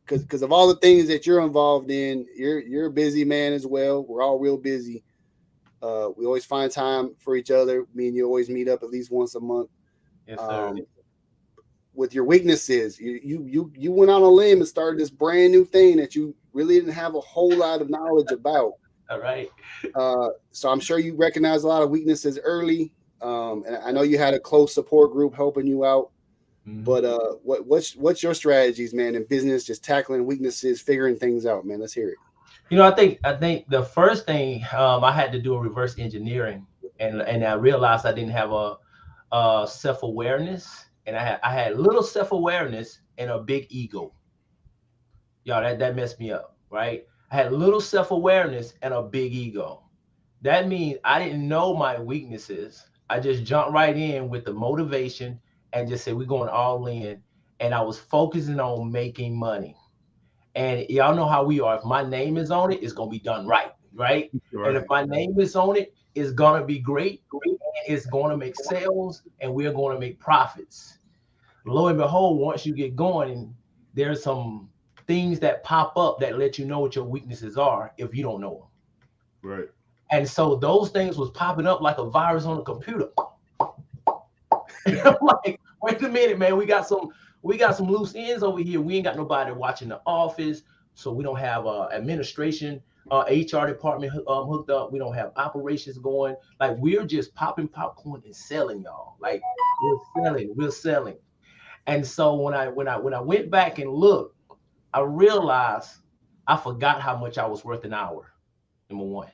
because of all the things that you're involved in. You're a busy man as well. We're all real busy. We always find time for each other. Me and you always meet up at least once a month. Yes, sir. With your weaknesses, you went on a limb and started this brand new thing that you really didn't have a whole lot of knowledge about. All right. So I'm sure you recognize a lot of weaknesses early. And I know you had a close support group helping you out. Mm-hmm. But what's your strategies, man, in business, just tackling weaknesses, figuring things out, man? Let's hear it. I think the first thing I had to do a reverse engineering, and I realized I didn't have a self-awareness, and I had little self-awareness and a big ego. Y'all, that messed me up, right? I had little self-awareness and a big ego. That means I didn't know my weaknesses. I just jumped right in with the motivation and just said, we're going all in. And I was focusing on making money. And y'all know how we are. If my name is on it, it's going to be done right, right? And if my name is on it, it's going to be great. And it's going to make sales, and we're going to make profits. Lo and behold, once you get going, there's some things that pop up that let you know what your weaknesses are if you don't know them. Right. And so those things was popping up like a virus on a computer. I'm like, wait a minute, man. We got some loose ends over here. We ain't got nobody watching the office, so we don't have administration, HR department hooked up. We don't have operations going. Like we're just popping popcorn and selling, y'all. Like we're selling. And so when I went back and looked, I realized I forgot how much I was worth an hour. Number one,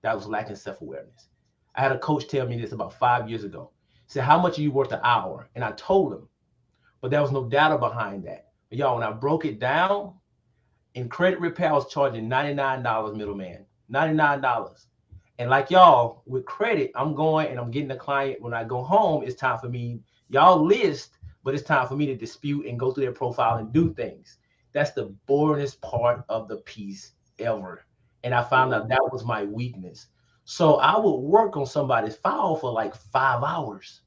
that was lacking self-awareness. I had a coach tell me this about 5 years ago. He said, "How much are you worth an hour?" And I told him, but there was no data behind that. But y'all, when I broke it down, in credit repair, I was charging $99 middleman. $99. And like y'all, with credit, I'm going and I'm getting the client. When I go home, it's time for me. Y'all list, but it's time for me to dispute and go through their profile and do things. That's the boringest part of the piece ever. And I found out that was my weakness. So I would work on somebody's file for like 5 hours.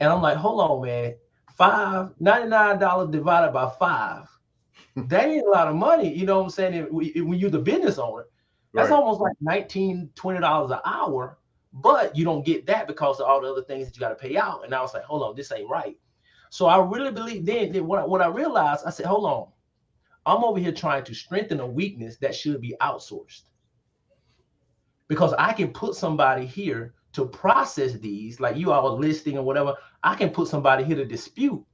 And I'm like, hold on, man. $99 divided by five. That ain't a lot of money. You know what I'm saying? When you're the business owner, that's Right. almost like $19, $20 an hour. But you don't get that because of all the other things that you got to pay out. And I was like, hold on, this ain't right. So I really believe then what I realized, I said, hold on. I'm over here trying to strengthen a weakness that should be outsourced. Because I can put somebody here to process these, like you all are listing or whatever. I can put somebody here to dispute.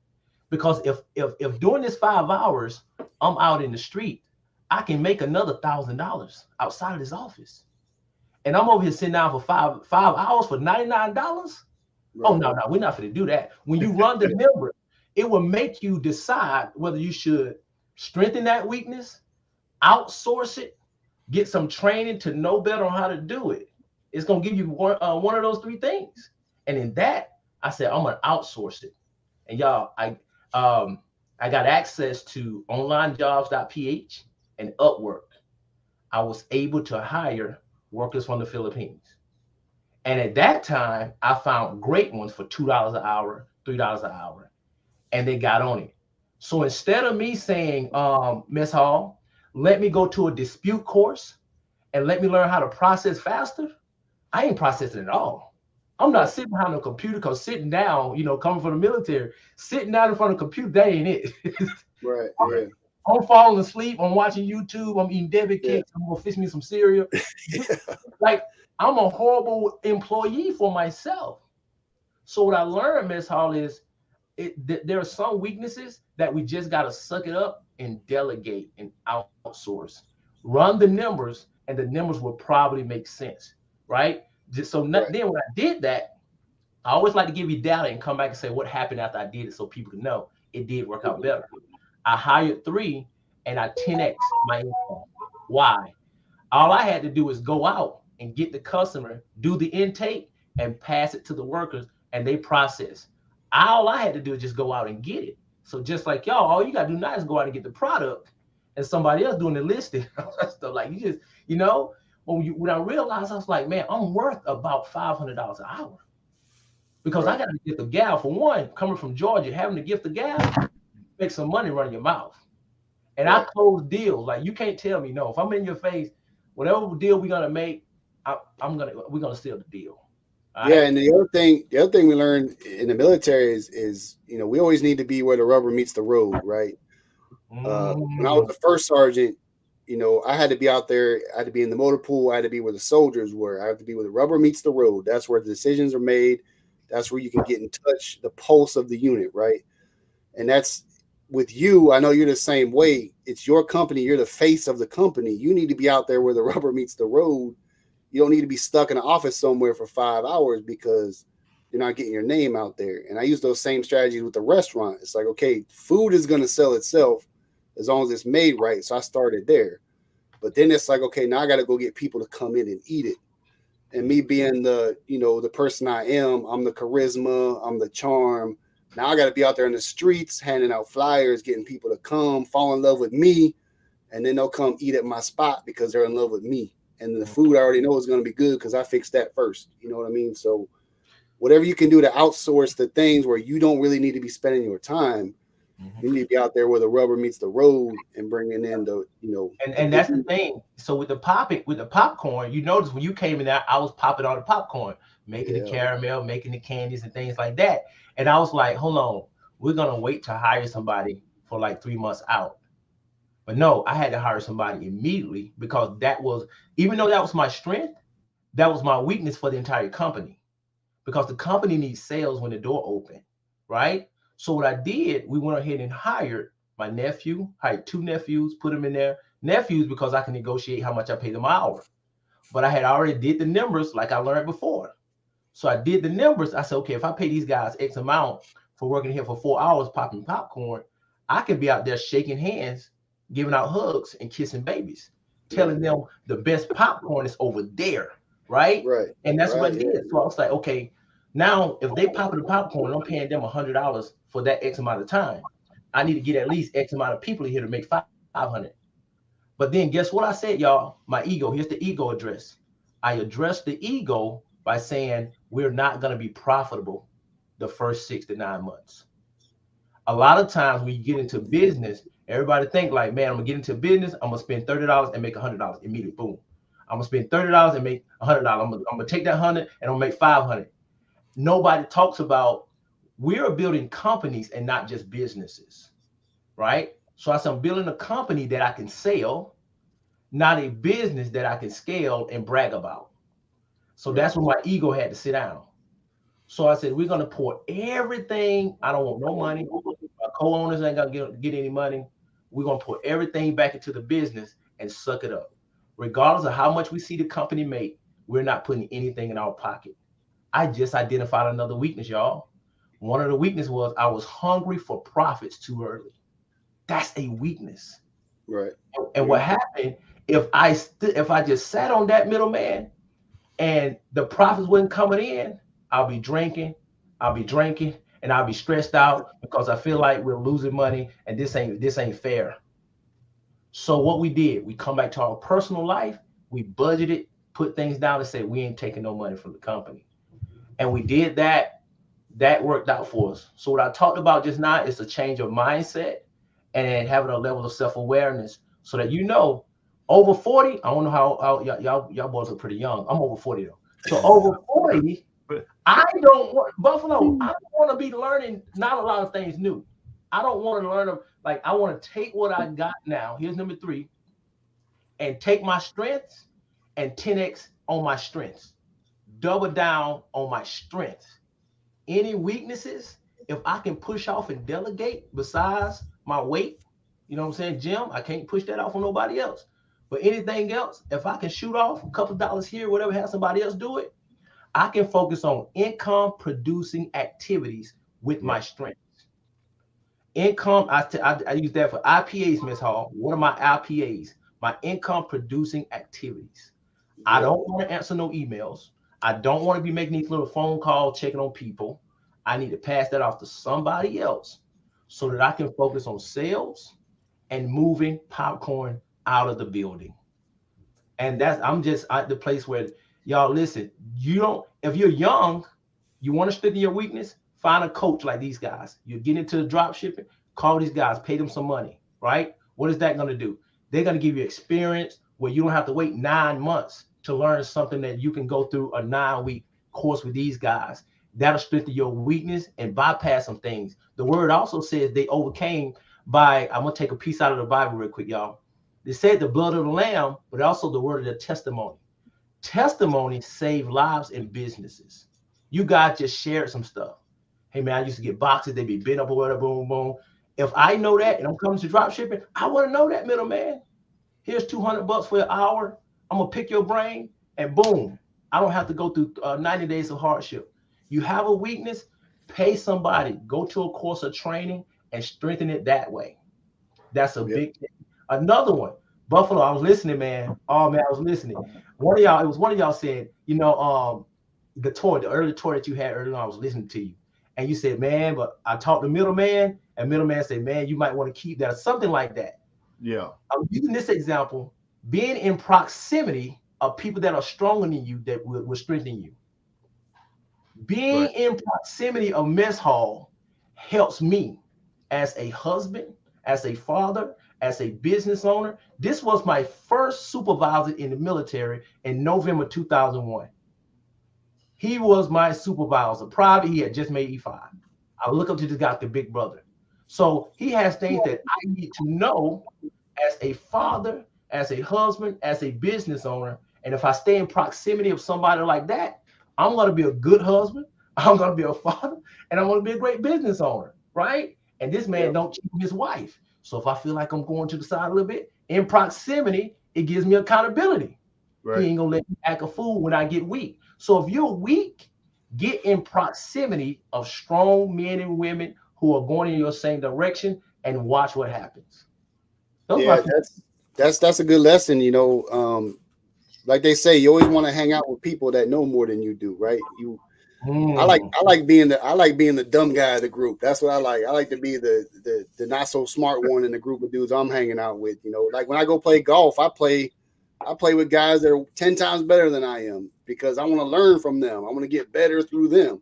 Because if during this 5 hours I'm out in the street, I can make another $1,000 outside of this office. And I'm over here sitting down for five hours for $99. Right. Oh no, we're not going to do that. When you run the number, it will make you decide whether you should strengthen that weakness, outsource it, get some training to know better on how to do it. It's going to give you one of those three things. And in that, I said, I'm going to outsource it. And y'all, I got access to onlinejobs.ph and Upwork. I was able to hire workers from the Philippines. And at that time, I found great ones for $2 an hour, $3 an hour, and they got on it. So instead of me saying, Miss Hall, let me go to a dispute course and let me learn how to process faster, I ain't processing at all. I'm not sitting behind a computer because sitting down, coming from the military, sitting down in front of a computer, that ain't it. Right. Yeah. I'm falling asleep. I'm watching YouTube. I'm eating Debbie Yeah. cakes. I'm going to fix me some cereal. Like, I'm a horrible employee for myself. So what I learned, Miss Hall, is there are some weaknesses that we just got to suck it up and delegate and outsource. Run the numbers, and the numbers will probably make sense, right? Right. Then when I did that, I always like to give you data and come back and say what happened after I did it so people can know it did work out better. I hired 3 and I 10x my income. Why? All I had to do is go out and get the customer, do the intake, and pass it to the workers, and they process. All I had to do is just go out and get it. So just like y'all, all you gotta do now is go out and get the product, and somebody else doing the listing. Stuff like when I realized, I was like, man, I'm worth about $500 an hour because I got to get the gal. For one, coming from Georgia, having to gift the gal, make some money running your mouth. And I close deals. Like you can't tell me no. If I'm in your face, whatever deal we're gonna make, we're gonna seal the deal. All right? And the other thing we learned in the military is we always need to be where the rubber meets the road, right? When I was the first sergeant, I had to be out there. I had to be in the motor pool. I had to be where the soldiers were. I had to be where the rubber meets the road. That's where the decisions are made. That's where you can get in touch, the pulse of the unit, right? And that's with you. I know you're the same way. It's your company. You're the face of the company. You need to be out there where the rubber meets the road. You don't need to be stuck in an office somewhere for 5 hours because you're not getting your name out there. And I use those same strategies with the restaurant. It's like, okay, food is going to sell itself as long as it's made right. So I started there. But then it's like, okay, now I got to go get people to come in and eat it. And me being the person I am, I'm the charisma, I'm the charm. Now I got to be out there in the streets, handing out flyers, getting people to come, fall in love with me. And then they'll come eat at my spot because they're in love with me. And the food I already know is going to be good because I fixed that first. You know what I mean? So whatever you can do to outsource the things where you don't really need to be spending your time, you need to be out there where the rubber meets the road and bringing in the. And that's the thing. So with the popcorn, you notice when you came in there, I was popping all the popcorn making the caramel, making the candies and things like that. And I was like, hold on, we're gonna wait to hire somebody for like 3 months out. But no, I had to hire somebody immediately because that was, even though that was my strength, that was my weakness for the entire company because the company needs sales when the door open, right? So what I did, we went ahead and hired my nephew, hired 2 nephews, put them in there. Nephews because I can negotiate how much I pay them an hour. But I had already did the numbers like I learned before. So I did the numbers. I said, okay, if I pay these guys X amount for working here for 4 hours popping popcorn, I could be out there shaking hands, giving out hugs and kissing babies, telling them the best popcorn is over there, right? Right. And that's what I Right. did. So I was like, okay, now if they pop the popcorn, I'm paying them $100 for that X amount of time. I need to get at least X amount of people here to make 500. But then guess what I said, y'all? My ego. Here's the ego address. I addressed the ego by saying we're not going to be profitable the first 6 to 9 months. A lot of times when you get into business, everybody think like, man, I'm gonna get into business. I'm gonna spend $30 and make $100 immediately. Boom. I'm gonna spend $30 and make $100. I'm gonna take that 100 and I'm gonna make 500. Nobody talks about we're building companies and not just businesses, right? So I said I'm building a company that I can sell, not a business that I can scale and brag about. So that's when my ego had to sit down. So I said, we're going to pour everything. I don't want no money. My co-owners ain't going to get any money. We're going to pour everything back into the business and suck it up. Regardless of how much we see the company make, we're not putting anything in our pocket. I just identified another weakness, y'all. One of the weaknesses was I was hungry for profits too early. That's a weakness. Right. And what happened if I just sat on that middleman and the profits wasn't coming in, I'll be drinking, and I'll be stressed out because I feel like we're losing money and this ain't fair. So what we did, we come back to our personal life, we budgeted, put things down and said we ain't taking no money from the company. And we did that. That worked out for us. So what I talked about just now is a change of mindset and having a level of self-awareness so that over 40, I don't know how y'all boys are pretty young. I'm over 40 though. So over 40, I don't want Buffalo. I don't want to be learning not a lot of things new. I don't want to learn them. Like I want to take what I got now. Here's number 3, and take my strengths and 10x on my strengths. Double down on my strengths. Any weaknesses, if I can push off and delegate besides my weight, you know what I'm saying, Jim, I can't push that off on nobody else. But anything else, if I can shoot off a couple dollars here, whatever, have somebody else do it, I can focus on income producing activities with my strengths. Income, I use that for IPAs, Miss Hall. What are my IPAs? My income producing activities. I don't want to answer no emails. I don't want to be making these little phone calls, checking on people. I need to pass that off to somebody else so that I can focus on sales and moving popcorn out of the building. And I'm just at the place where y'all listen, if you're young, you want to strengthen your weakness, find a coach like these guys. You're getting into the drop shipping, call these guys, pay them some money, right? What is that going to do? They're going to give you experience where you don't have to wait 9 months to learn something that you can go through a 9-week course with these guys. That'll strengthen your weakness and bypass some things. The word also says they overcame by, I'm going to take a piece out of the Bible real quick, y'all. They said the blood of the lamb, but also the word of the testimony. Testimony save lives and businesses. You guys just shared some stuff. Hey man, I used to get boxes, they be bent up or whatever, boom, boom. If I know that and I'm coming to drop shipping, I want to know that, middleman. Here's $200 for an hour. I'm gonna pick your brain, and boom, I don't have to go through 90 days of hardship. You have a weakness, pay somebody, go to a course of training and strengthen it that way. That's a big thing. Another one, Buffalo. I was listening, man. Oh man, I was listening. One of y'all said, the early tour that you had earlier on, I was listening to you. And you said, man, but I talked to middleman, and middleman said, man, you might want to keep that or something like that. Yeah. I'm using this example, being in proximity of people that are stronger than you that will strengthen you. Being in proximity of mess hall helps me as a husband, as a father, as a business owner. This was my first supervisor in the military in November 2001. He was my supervisor. Probably he had just made E5. I look up to this guy, like the big brother. So he has things that I need to know as a father, as a husband, as a business owner. And if I stay in proximity of somebody like that, I'm going to be a good husband. I'm going to be a father, and I'm going to be a great business owner, right? And this man Yep. don't cheat his wife. So if I feel like I'm going to the side a little bit, in proximity, it gives me accountability. He Right. ain't gonna let me act a fool when I get weak. So if you're weak, get in proximity of strong men and women who are going in your same direction and watch what happens. Those are Yeah, my that's a good lesson. Like they say, you always want to hang out with people that know more than you do, right? mm, I like being the dumb guy of the group. That's what I like. I like to be the not so smart one in the group of dudes I'm hanging out with. Like when I go play golf, I play with guys that are 10 times better than I am because I want to learn from them. I want to get better through them.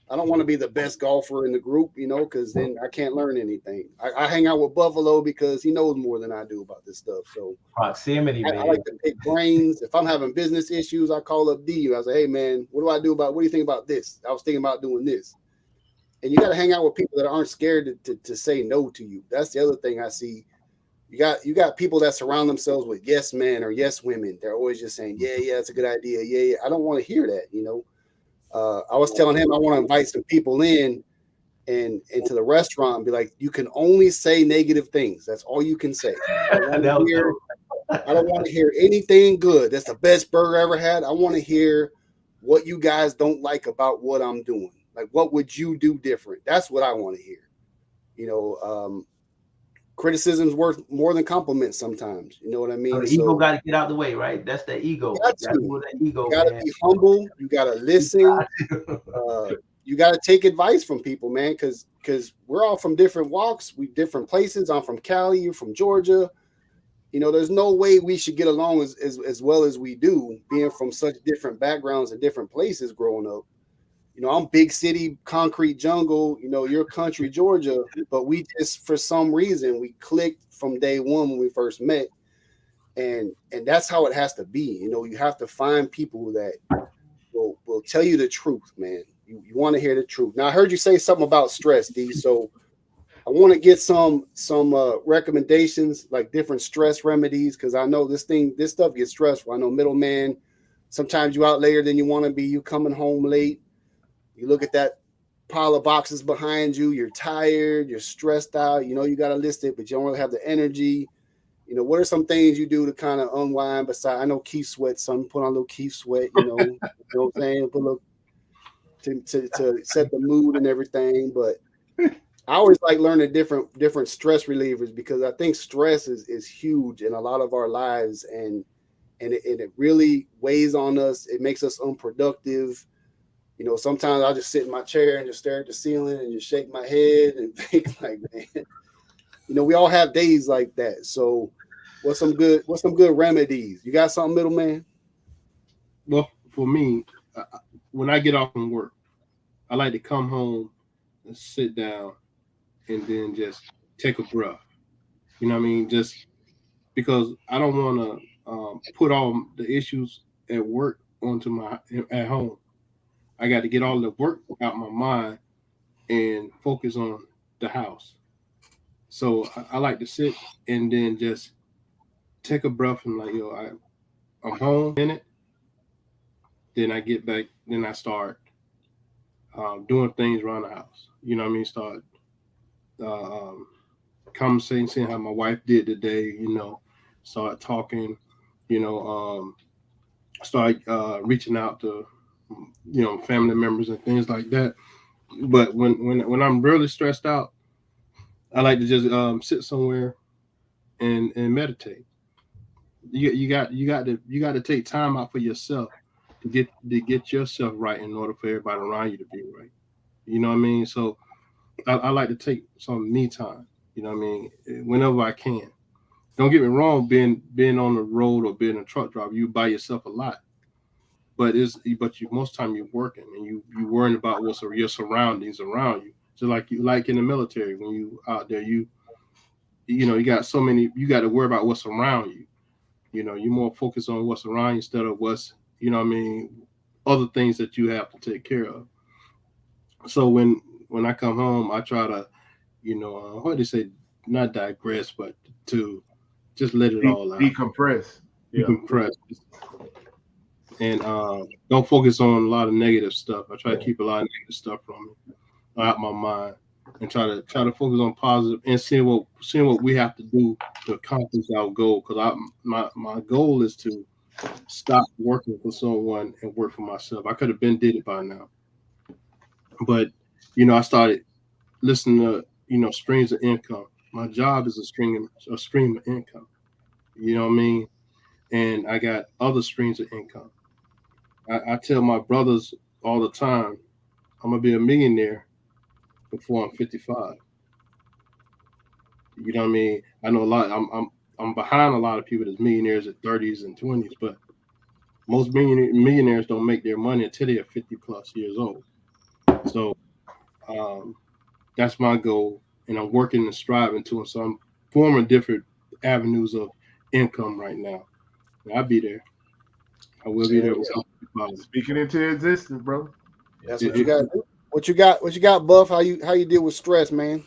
I don't want to be the best golfer in the group, because then I can't learn anything. I hang out with Buffalo because he knows more than I do about this stuff. So proximity, I man. like to pick brains. If I'm having business issues, I call up D. I say, hey man, what do you think about this? I was thinking about doing this. And you got to hang out with people that aren't scared to say no to you. That's the other thing I see. You got people that surround themselves with yes men or yes women. They're always just saying, yeah, yeah, it's a good idea. Yeah, yeah. I don't want to hear that. I was telling him I want to invite some people in and into the restaurant and be like, you can only say negative things. That's all you can say. I don't want That to was hear dope. I don't want to hear anything good. That's the best burger I ever had. I want to hear what you guys don't like about what I'm doing. Like, what would you do different? That's what I want to hear. You know, criticism's worth more than compliments sometimes. You know what I So mean? the ego So got to get out the way, right? That's the you ego. got You got to to. move that You ego, got to man. be humble. You got to You listen. got to. You got to take advice from people, man, because we're all from different walks, we different places. I'm from Cali, you're from Georgia. There's no way we should get along as well as we do, being from such different backgrounds and different places growing up. I'm big city, concrete jungle. You're country Georgia, but we just for some reason we clicked from day one when we first met, and that's how it has to be. You have to find people that will tell you the truth, man. You want to hear the truth. Now I heard you say something about stress, D. So I want to get some recommendations, like different stress remedies, because I know this stuff gets stressful. I know middleman. Sometimes you out later than you want to be. You coming home late. You look at that pile of boxes behind you. You're tired. You're stressed out. You got to list it, but you don't really have the energy. What are some things you do to kind of unwind? Besides, I know Keith Sweat. Some put on a little Keith Sweat. You know what I'm saying? Put a little to set the mood and everything, but I always like learning different stress relievers because I think stress is huge in a lot of our lives, and it really weighs on us. It makes us unproductive. Sometimes I'll just sit in my chair and just stare at the ceiling and just shake my head and think like, man, we all have days like that. So what's some good remedies? You got something, middleman? Well, for me, when I get off from work, I like to come home and sit down and then just take a breath. You know what I mean? Just because I don't want to put all the issues at work onto my at home. I got to get all the work out my mind and focus on the house. So I like to sit and then just take a breath and like, I'm home for a minute. Then I get back. Then I start doing things around the house. You know what I mean? Start um, conversating, seeing how my wife did today. Start talking. You know, start reaching out to family members and things like that. But when I'm really stressed out, I like to just sit somewhere and meditate. You got to take time out for yourself to get yourself right in order for everybody around you to be right. You know what I mean? So I like to take some me time. You know what I mean? Whenever I can. Don't get me wrong. Being on the road or being a truck driver, you by yourself a lot. But you most time you're working and you worrying about what's your surroundings around you. So like in the military when you out there you got so many you got to worry about what's around you. You're more focused on what's around you instead of what's you know what I mean other things that you have to take care of. So when I come home, I try to, what do you say, not digress, but to just let it all out, Decompress. Yeah. decompress, and don't focus on a lot of negative stuff. I try to keep a lot of negative stuff from me out my mind, and try to focus on positive and seeing what we have to do to accomplish our goal. Because my goal is to stop working for someone and work for myself. I could have been did it by now, but I started listening to streams of income. My job is a stream of income. You know what I mean? And I got other streams of income. I tell my brothers all the time, I'm gonna be a millionaire before I'm 55. You know what I mean? I know a lot. I'm behind a lot of people that's millionaires at 30s and 20s, but most millionaires don't make their money until they're 50 plus years old. So um, that's my goal, and I'm working and striving to it. So I'm forming different avenues of income right now. And I'll be there. I will be there Yeah, before 55. Speaking into existence, bro. that's what It, you it, got. What you got, Buff? How you deal with stress, man?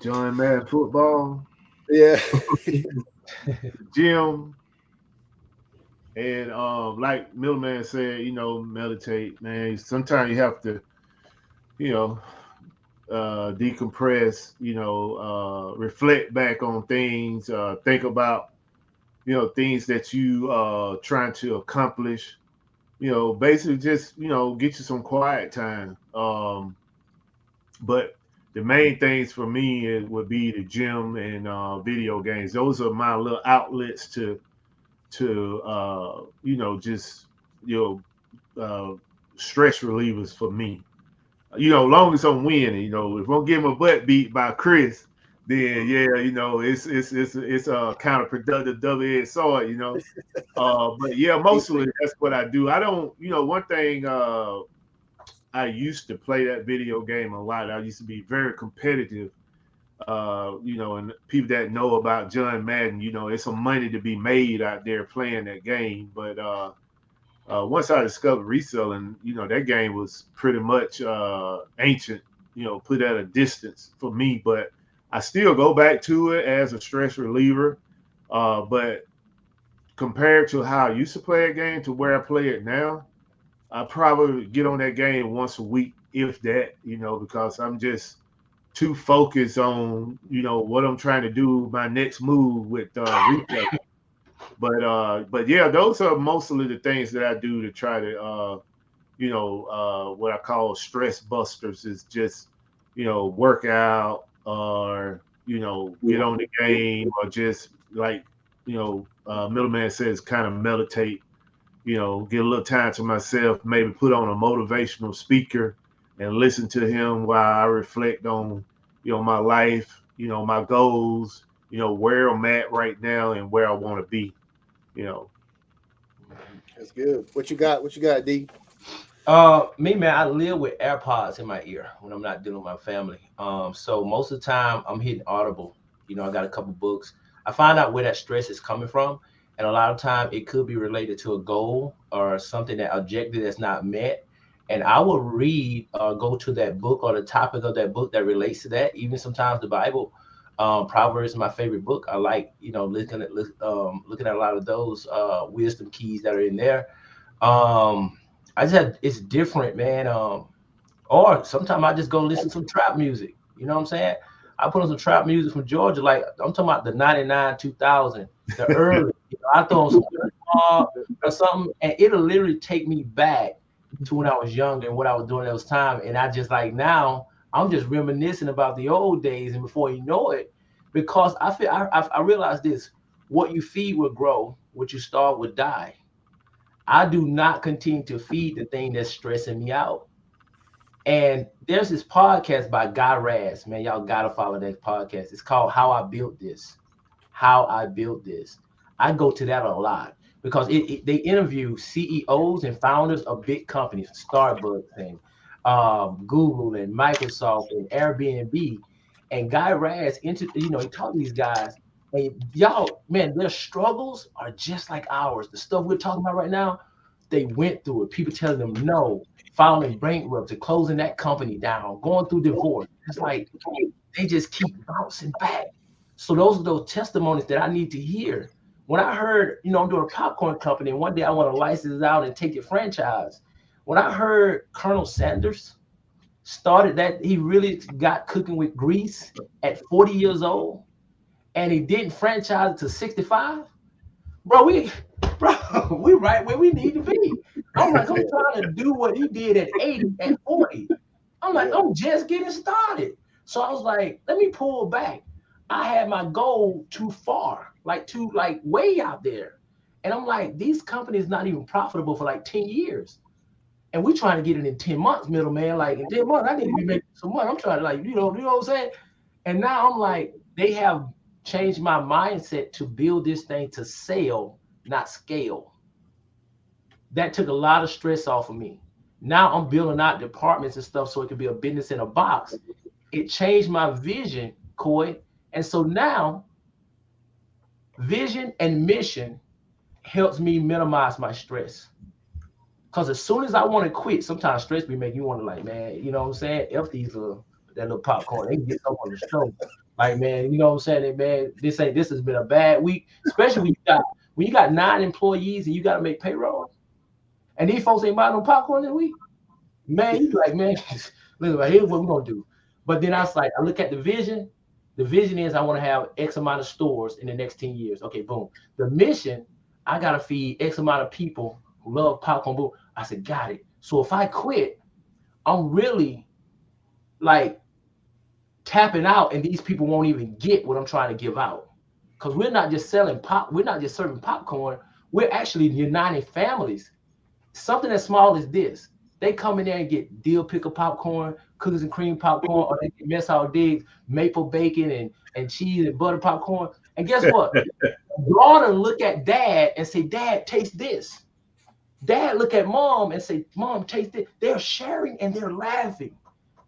John Madden football, Yeah. gym, and like Middleman said, meditate, man. Sometimes you have to, you know, decompress, reflect back on things, think about, things that you trying to accomplish. Basically just, get you some quiet time. But the main things for me would be the gym and video games. Those are my little outlets to just uh, stress relievers for me. Long as I'm winning, if I'm getting my butt beat by Chris, then yeah, it's a counterproductive double-edged sword, But yeah, mostly that's what I do. I don't, one thing I used to play that video game a lot. I used to be very competitive. And people that know about John Madden, it's some money to be made out there playing that game. But once I discovered reselling, that game was pretty much ancient, put at a distance for me. But I still go back to it as a stress reliever. But compared to how I used to play a game to where I play it now, I probably get on that game once a week, if that, because I'm just too focused on, what I'm trying to do, my next move with retail. But yeah, those are mostly the things that I do to try to what I call stress busters is just, work out or, get on the game or just like, middleman says, kind of meditate, get a little time to myself, maybe put on a motivational speaker and listen to him while I reflect on, my life, my goals, where I'm at right now and where I want to be, you know. That's good. What you got? What you got, D? Me, man, I live with AirPods in my ear when I'm not dealing with my family. So most of the time I'm hitting Audible. I got a couple books. I find out where that stress is coming from, and a lot of time it could be related to a goal or something that objective that's not met. And I will read, go to that book or the topic of that book that relates to that. Even sometimes the Bible, Proverbs is my favorite book. I like, looking at a lot of those wisdom keys that are in there. Um, I just had it's different, man. Or sometimes I just go listen to some trap music. You know what I'm saying? I put on some trap music from Georgia, like I'm talking about the '99, 2000, the early. I throw on some or something, and it'll literally take me back to when I was younger and what I was doing at those time. And I just like now I'm just reminiscing about the old days, and before you know it, because I realize this: what you feed will grow, what you starve will die. I do not continue to feed the thing that's stressing me out. And there's this podcast by Guy Raz, man. Y'all gotta follow that podcast. It's called How I Built This. How I Built This. I go to that a lot because they interview CEOs and founders of big companies, Starbucks and Google and Microsoft and Airbnb. And Guy Raz, he talked to these guys, And y'all, man, their struggles are just like ours. The stuff we're talking about right now, they went through it. People telling them no, filing bankruptcy, closing that company down, going through divorce. It's like they just keep bouncing back. So those are those testimonies that I need to hear. When I heard, I'm doing a popcorn company, and one day I want to license it out and take it franchise. When I heard Colonel Sanders started that, he really got cooking with grease at 40 years old, and he didn't franchise it to 65. Bro, bro, we right where we need to be. I'm like, I'm trying to do what he did at 80, at 40. I'm like, Yeah. I'm just getting started. So I was like, let me pull back. I had my goal too far, like way out there. And I'm like, these companies not even profitable for like 10 years. And we trying to get it in 10 months, middleman. Like in 10 months, I need to be making some money. I'm trying to you know what I'm saying? And now I'm like, they have changed my mindset to build this thing to sell, not scale. That took a lot of stress off of me. Now I'm building out departments and stuff so it could be a business in a box. It changed my vision, Coy. And so now vision and mission helps me minimize my stress. Because as soon as I want to quit, sometimes stress be making you want to like, man, you know what I'm saying? F these that little popcorn. They can get some on the show. Like, man, you know what I'm saying? Hey, man, this has been a bad week, especially when you got 9 employees and you got to make payroll, and these folks ain't buying no popcorn this week. Man, you be like, man, listen, here's what we're gonna do. But then I was like, I look at the vision. The vision is I want to have X amount of stores in the next 10 years. Okay, boom. The mission, I gotta feed X amount of people who love popcorn. Boom. I said, got it. So if I quit, I'm really like tapping out, and these people won't even get what I'm trying to give out. Because we're not just selling pop, we're not just serving popcorn, we're actually uniting families. Something as small as this. They come in there and get deal pickle popcorn, cookies and cream popcorn, or they get mess hall digs, maple bacon and cheese and butter popcorn. And guess what? Daughter look at dad and say, Dad, taste this. Dad look at mom and say, Mom, taste it. They're sharing and they're laughing.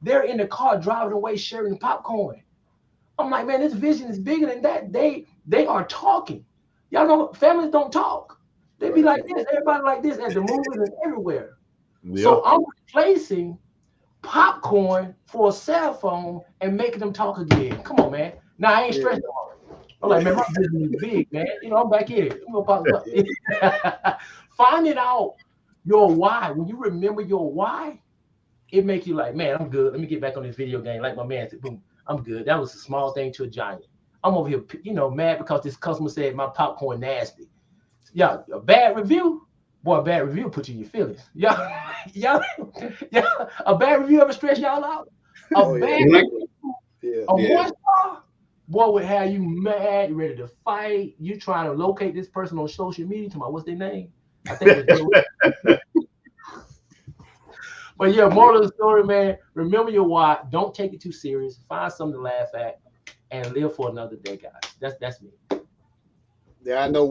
They're in the car driving away sharing popcorn. I'm like, man, this vision is bigger than that. They are talking. Y'all know families don't talk. They be like this, everybody like this at the movies and everywhere. Yeah. So I'm replacing popcorn for a cell phone and making them talk again. Come on, man. Now I ain't Yeah. stressed on it. I'm like, man, my business is big, man. I'm back here. I'm gonna pop. Finding out your why. When you remember your why, it makes you like, man, I'm good. Let me get back on this video game. Like my man said, boom, I'm good. That was a small thing to a giant. I'm over here, mad because this customer said my popcorn nasty. Yeah, a bad review. Boy, a bad review put you in your feelings. Y'all, a bad review ever stress y'all out? A Oh yeah. bad review, Yeah. a Yeah. 1 star, boy, would have you mad, ready to fight. You trying to locate this person on social media. To my, what's their name? I think it was. But yeah, moral of the story, man. Remember your why. Don't take it too serious. Find something to laugh at, and live for another day, guys. That's me. Yeah, I know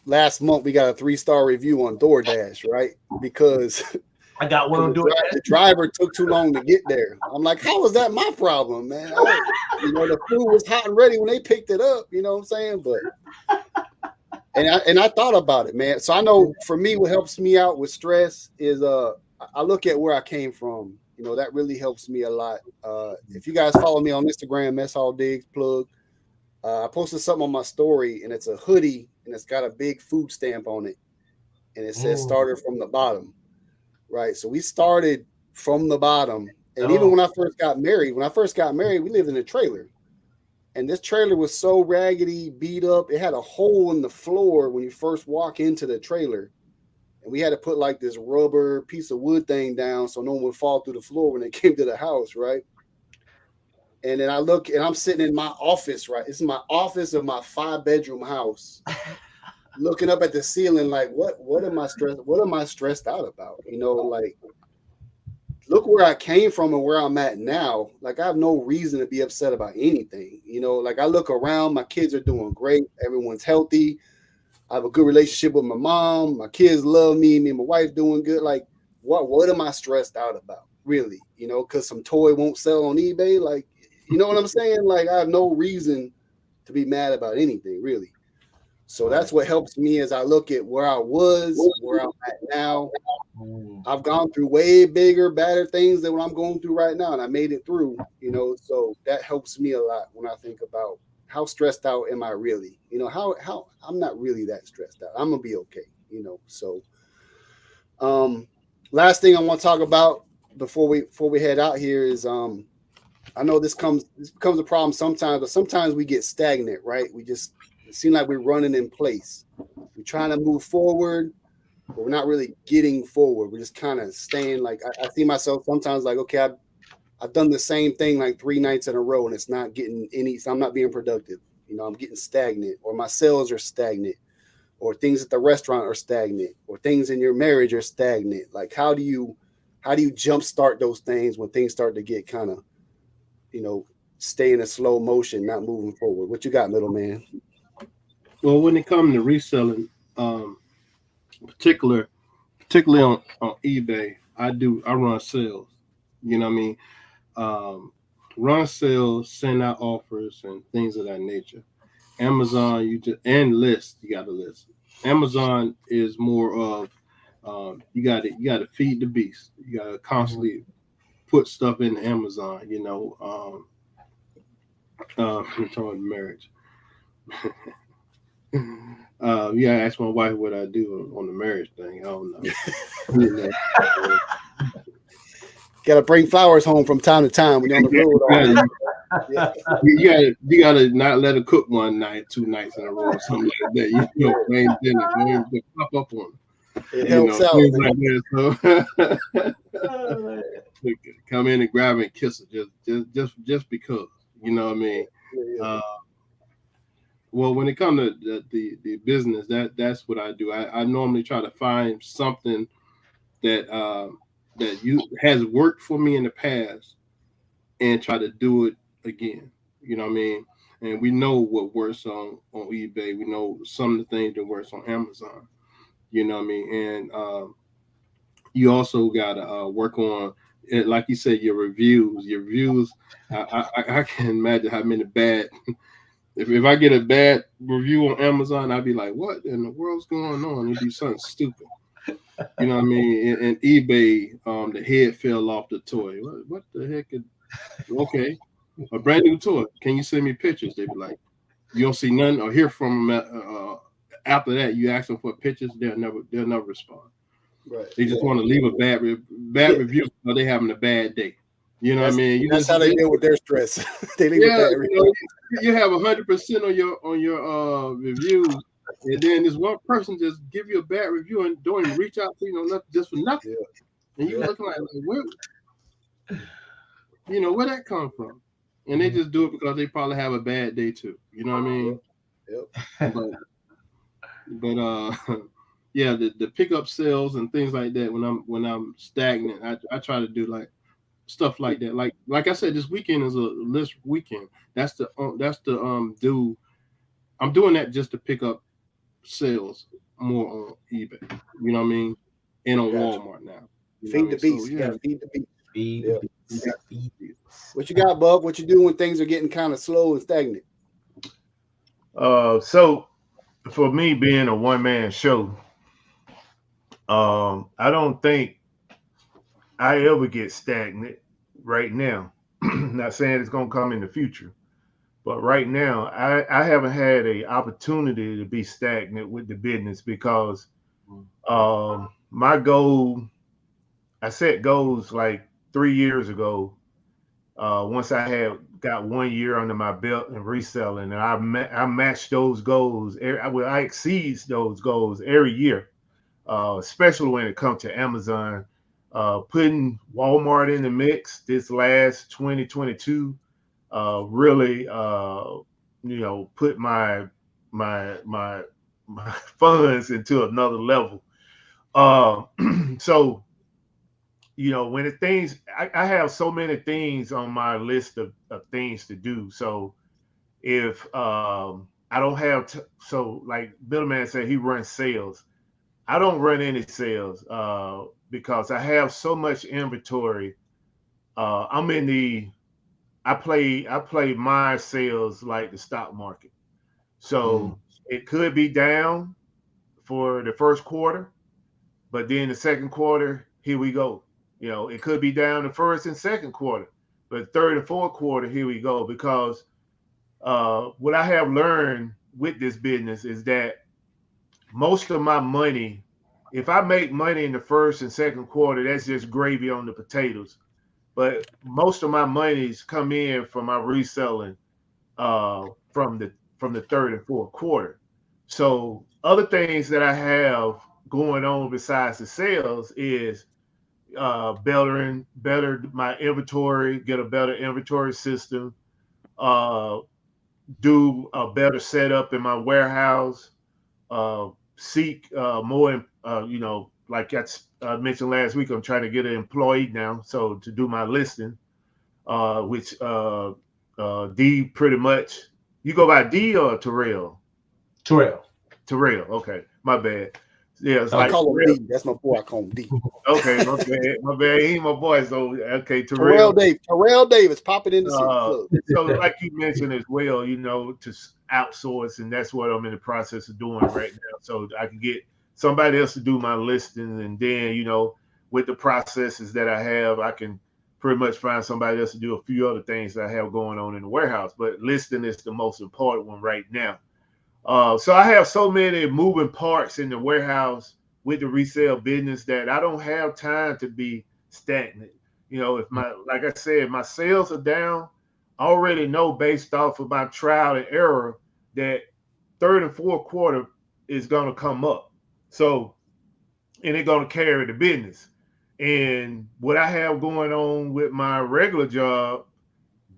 last month we got a 3-star review on DoorDash, right? Because I got one on doing the driver took too long to get there. I'm like, how was that my problem, man? The food was hot and ready when they picked it up. You know what I'm saying? But and I thought about it, man. So I know for me, what helps me out with stress is I look at where I came from. That really helps me a lot. If you guys follow me on Instagram, Mess All Digs plug. I posted something on my story, and it's a hoodie, and it's got a big food stamp on it, and it says "started from the bottom." Right. So we started from the bottom, and even when I first got married, we lived in a trailer, and this trailer was so raggedy, beat up. It had a hole in the floor when you first walk into the trailer, and we had to put like this rubber piece of wood thing down so no one would fall through the floor when they came to the house. Right. And then I look, and I'm sitting in my office, right? This is my office of my 5-bedroom house, looking up at the ceiling, like, what am I stressed? What am I stressed out about? Like, look where I came from and where I'm at now. Like, I have no reason to be upset about anything. Like I look around, my kids are doing great, everyone's healthy. I have a good relationship with my mom. My kids love me. Me and my wife doing good. Like, what am I stressed out about? Really? Because some toy won't sell on eBay. Like, you know what I'm saying? Like, I have no reason to be mad about anything, really. So Right. that's what helps me as I look at where I was, where I'm at now. Mm. I've gone through way bigger, badder things than what I'm going through right now, and I made it through, So that helps me a lot when I think about how stressed out am I really? How I'm not really that stressed out. I'm gonna be okay. So, um, last thing I want to talk about before we head out here is I know this becomes a problem sometimes, but sometimes we get stagnant, right? It seems like we're running in place. We're trying to move forward, but we're not really getting forward. We're just kind of staying like I see myself sometimes like, okay, I've done the same thing like 3 nights in a row and it's not getting any, so I'm not being productive. I'm getting stagnant, or my sales are stagnant, or things at the restaurant are stagnant, or things in your marriage are stagnant. Like how do you jumpstart those things when things start to get kind of, you know, stay in a slow motion, not moving forward? What you got, middleman? Well, when it comes to reselling, um, particularly on eBay, I run sales. You know what I mean? Um, Run sales, send out offers, and things of that nature. Amazon, and list. You got to list. Amazon is more of you got to feed the beast. You got to Mhm. constantly put stuff in Amazon. I'm talking about marriage. Yeah, I asked my wife what I do on the marriage thing. I don't know. You know, Got to bring flowers home from time to time when you're on the road all yeah, week. Yeah, you gotta not let her cook one night, 2 nights in a row, or something like that. Plain dinner, don't pop up on it her, helps out, things man. like that. So Uh, come in and grab her and kiss her just because. You know what I mean? Yeah, Uh, well, when it comes to the business, that's what I do. I normally try to find something that that you has worked for me in the past and try to do it again. You know what I mean? And we know what works on eBay. We know some of the things that works on Amazon. You know what I mean? And you also got to work on it, like you said, your reviews. Your reviews. I can imagine how many bad. If I get a bad review on Amazon, I'd be like, "What in the world's going on?" It'd be something stupid. You know what I mean? And eBay, the head fell off the toy. What the heck? Okay, a brand new toy. Can you send me pictures? They be like, you don't see none or hear from them. After that, you ask them for pictures, they'll never respond. right. They just Yeah, want to leave a bad yeah. review because they having a bad day. You know what I That's mean? that's how they deal with their stress. They leave a Yeah, bad review. you have 100% on your reviews, and then this one person just give you a bad review and don't even reach out to just for nothing, Yeah, and you yeah, looking like where that come from? And they mhm. just do it because they probably have a bad day too. You know what I yep, mean? yep. But yeah, the pickup sales and things like that. When I'm stagnant, I try to do like stuff like that. Like I said, this weekend is a list weekend. That's the do. I'm doing that just to pick up sales more on eBay. You know what I mean? And on Gotcha. Walmart now. You know what I Feed the mean? So beast. You got yeah, to feed the beast. Feed the Yeah. you beats. got Feed the to. beats. What you got, Bub? What you do when things are getting kind of slow and stagnant? So for me being a one man show, I don't think I ever get stagnant right now. Not saying it's gonna come in the future, but right now I haven't had a opportunity to be stagnant with the business because Mhm. my goal, I set goals like 3 years ago. Once I had got 1 year under my belt in reselling, and I matched those goals. I exceed those goals every year, especially when it comes to Amazon. Putting Walmart in the mix this last 2022 really, put my funds into another level. So when the things I have so many things on my list of things to do. So if I don't have so like Middleman said he runs sales. I don't run any sales because I have so much inventory. I'm in the I play my sales like the stock market. So it could be down for the first quarter, but then the second quarter, here we go. It could be down the first and second quarter, but third and fourth quarter, here we go. Because what I have learned with this business is that most of my money, if I make money in the first and second quarter, that's just gravy on the potatoes. But most of my monies come in from my reselling from the third and fourth quarter. So other things that I have going on besides the sales is better my inventory, get a better inventory system, uh, do a better setup in my warehouse, uh, seek more, like I mentioned last week, I'm trying to get an employee now, so to do my listing, which D pretty much. You go by D or Terrell? Terrell. Terrell. Okay, my bad. Yeah, it's I like call him Terrell. D. That's my boy. I call him D. Okay, my bad. My bad. He ain't my boy. So okay, Terrell Terrell. Davis. Terrell Davis popping in the city Uh, club. so like you mentioned as well, to outsource, and that's what I'm in the process of doing right now. So I can get somebody else to do my listing, and then with the processes that I have, I can pretty much find somebody else to do a few other things that I have going on in the warehouse. But listing is the most important one right now. So I have so many moving parts in the warehouse with the resale business that I don't have time to be stagnant. If like I said, my sales are down, I already know based off of my trial and error that third and fourth quarter is going to come up. So, and it's going to carry the business. And what I have going on with my regular job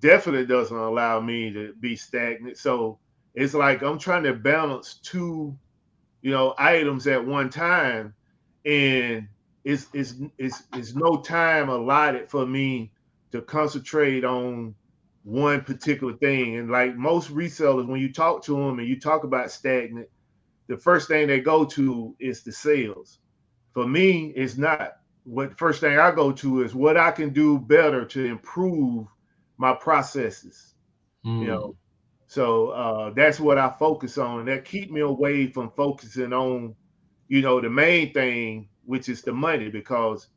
definitely doesn't allow me to be stagnant. So it's like I'm trying to balance two, items at one time, and it's no time allotted for me to concentrate on one particular thing. And like most resellers, when you talk to them and you talk about stagnant, the first thing they go to is the sales. For me, it's not. What first thing I go to is what I can do better to improve my processes. You know, so that's what I focus on, and that keep me away from focusing on, the main thing, which is the money, because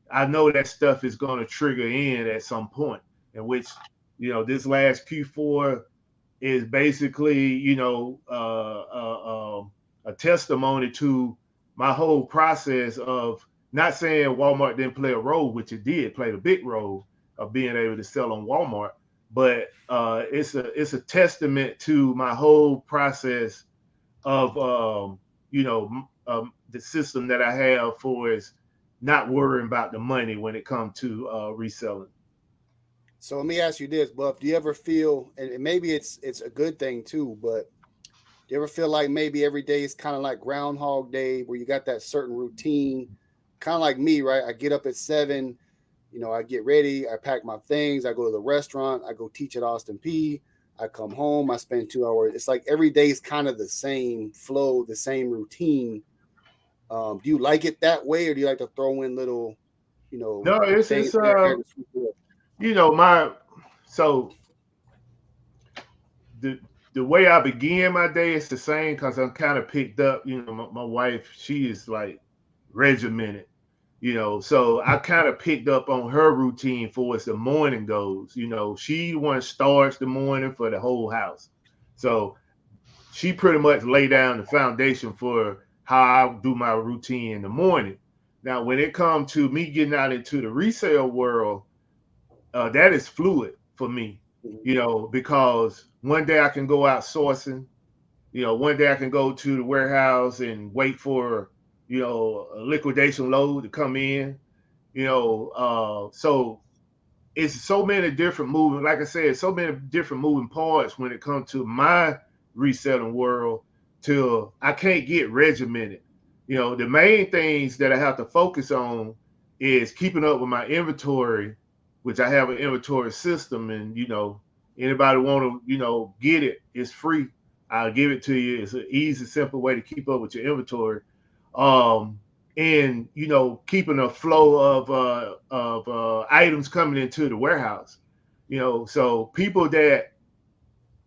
I know that stuff is going to trigger in at some point. In which, this last Q4 is basically, a testimony to my whole process of not saying Walmart didn't play a role, which it did, played a big role of being able to sell on Walmart, but it's a testament to my whole process of the system that I have for is not worrying about the money when it comes to reselling. So let me ask you this, Buff. Do you ever feel, and maybe it's a good thing too, but do you ever feel like maybe every day is kind of like Groundhog Day, where you got that certain routine, kind of like me, right? I get up at 7, I get ready, I pack my things, I go to the restaurant, I go teach at Austin P. I come home, I spend 2 hours. It's like every day is kind of the same flow, the same routine. Do you like it that way, or do you like to throw in little, No, it's things it's there to switch it up? my so the the way I begin my day is the same because I'm kind of picked up. My wife, she is like regimented. So I kind of picked up on her routine for as the morning goes. She one starts the morning for the whole house. So she pretty much lay down the foundation for how I do my routine in the morning. Now, when it comes to me getting out into the resale world, that is fluid for me, because one day I can go out sourcing, one day I can go to the warehouse and wait for, a liquidation load to come in, so it's so many different moving, like I said, so many different moving parts when it comes to my reselling world till I can't get regimented. The main things that I have to focus on is keeping up with my inventory, which I have an inventory system, and anybody want to get it, it's free. I'll give it to you. It's an easy, simple way to keep up with your inventory. Um, and keeping a flow of items coming into the warehouse. So people that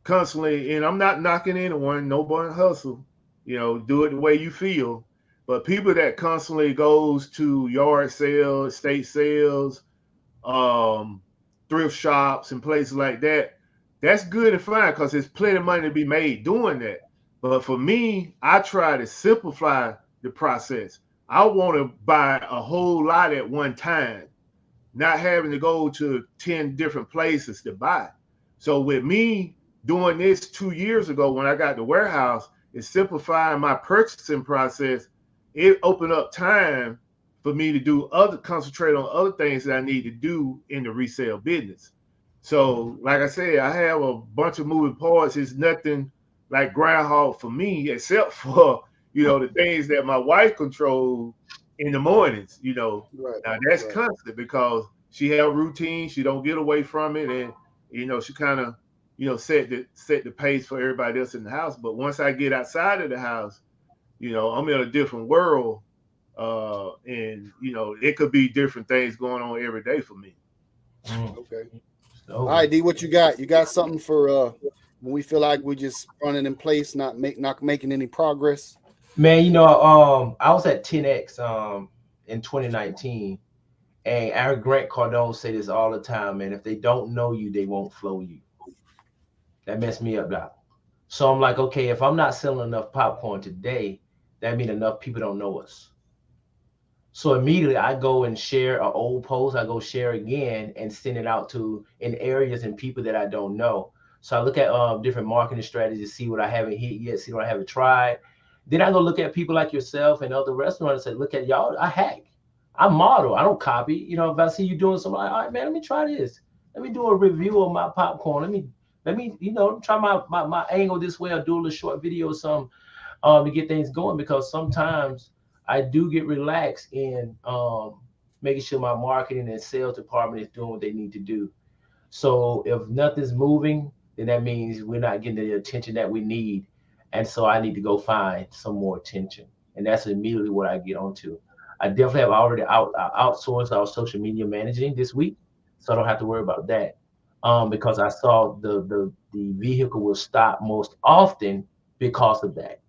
constantly, and I'm not knocking anyone, no one hustle, do it the way you feel. But people that constantly goes to yard sales, estate sales, um, thrift shops and places like that, that's good and fine because there's plenty of money to be made doing that. But for me, I try to simplify the process. I want to buy a whole lot at one time, not having to go to 10 different places to buy. So with me doing this 2 years ago when I got the warehouse, it's simplifying my purchasing process. It opened up time for me to concentrate on other things that I need to do in the resale business. So, like I said, I have a bunch of moving parts. It's nothing like groundhog for me, except for, the things that my wife controls in the mornings. Right. Now that's Right. constant because she have routine. She don't get away from it, and she kind of set the pace for everybody else in the house. But once I get outside of the house, I'm in a different world, and it could be different things going on every day for me. Okay. So, All right, D, what you got? You got something for when we feel like we just running in place, not making any progress? man, I was at 10X in 2019, and Aaron Grant Cardone say this all the time, man. If they don't know you, they won't flow you. That messed me up, Doc. So I'm like, okay, if I'm not selling enough popcorn today, that means enough people don't know us. So immediately I go and share an old post. I go share again and send it out to in areas and people that I don't know. So I look at different marketing strategies, see what I haven't hit yet, see what I haven't tried. Then I go look at people like yourself and other restaurants and say, look at y'all, I hack. I model. I don't copy. If I see you doing something, all right, man, let me try this. Let me do a review of my popcorn. Let me try my angle this way or do a little short video or something to get things going, because sometimes I do get relaxed in making sure my marketing and sales department is doing what they need to do. So if nothing's moving, then that means we're not getting the attention that we need. And so I need to go find some more attention. And that's immediately what I get onto. I definitely have already outsourced our social media managing this week, so I don't have to worry about that. Because I saw the vehicle will stop most often because of that.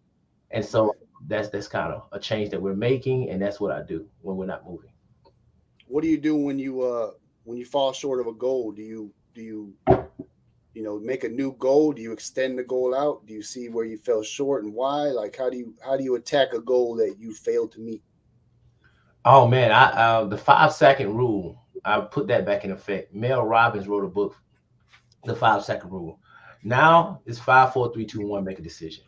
And so Right. that's kind of a change that we're making, and that's what I do when we're not moving. What do you do when you fall short of a goal? Do you make a new goal? Do you extend the goal out? Do you see where you fell short and why? Like how do you attack a goal that you failed to meet? Oh man, I the 5 second rule. I put that back in effect. Mel Robbins wrote a book, The 5 second Rule. Now it's 5, 4, 3, 2, 1. Make a decision.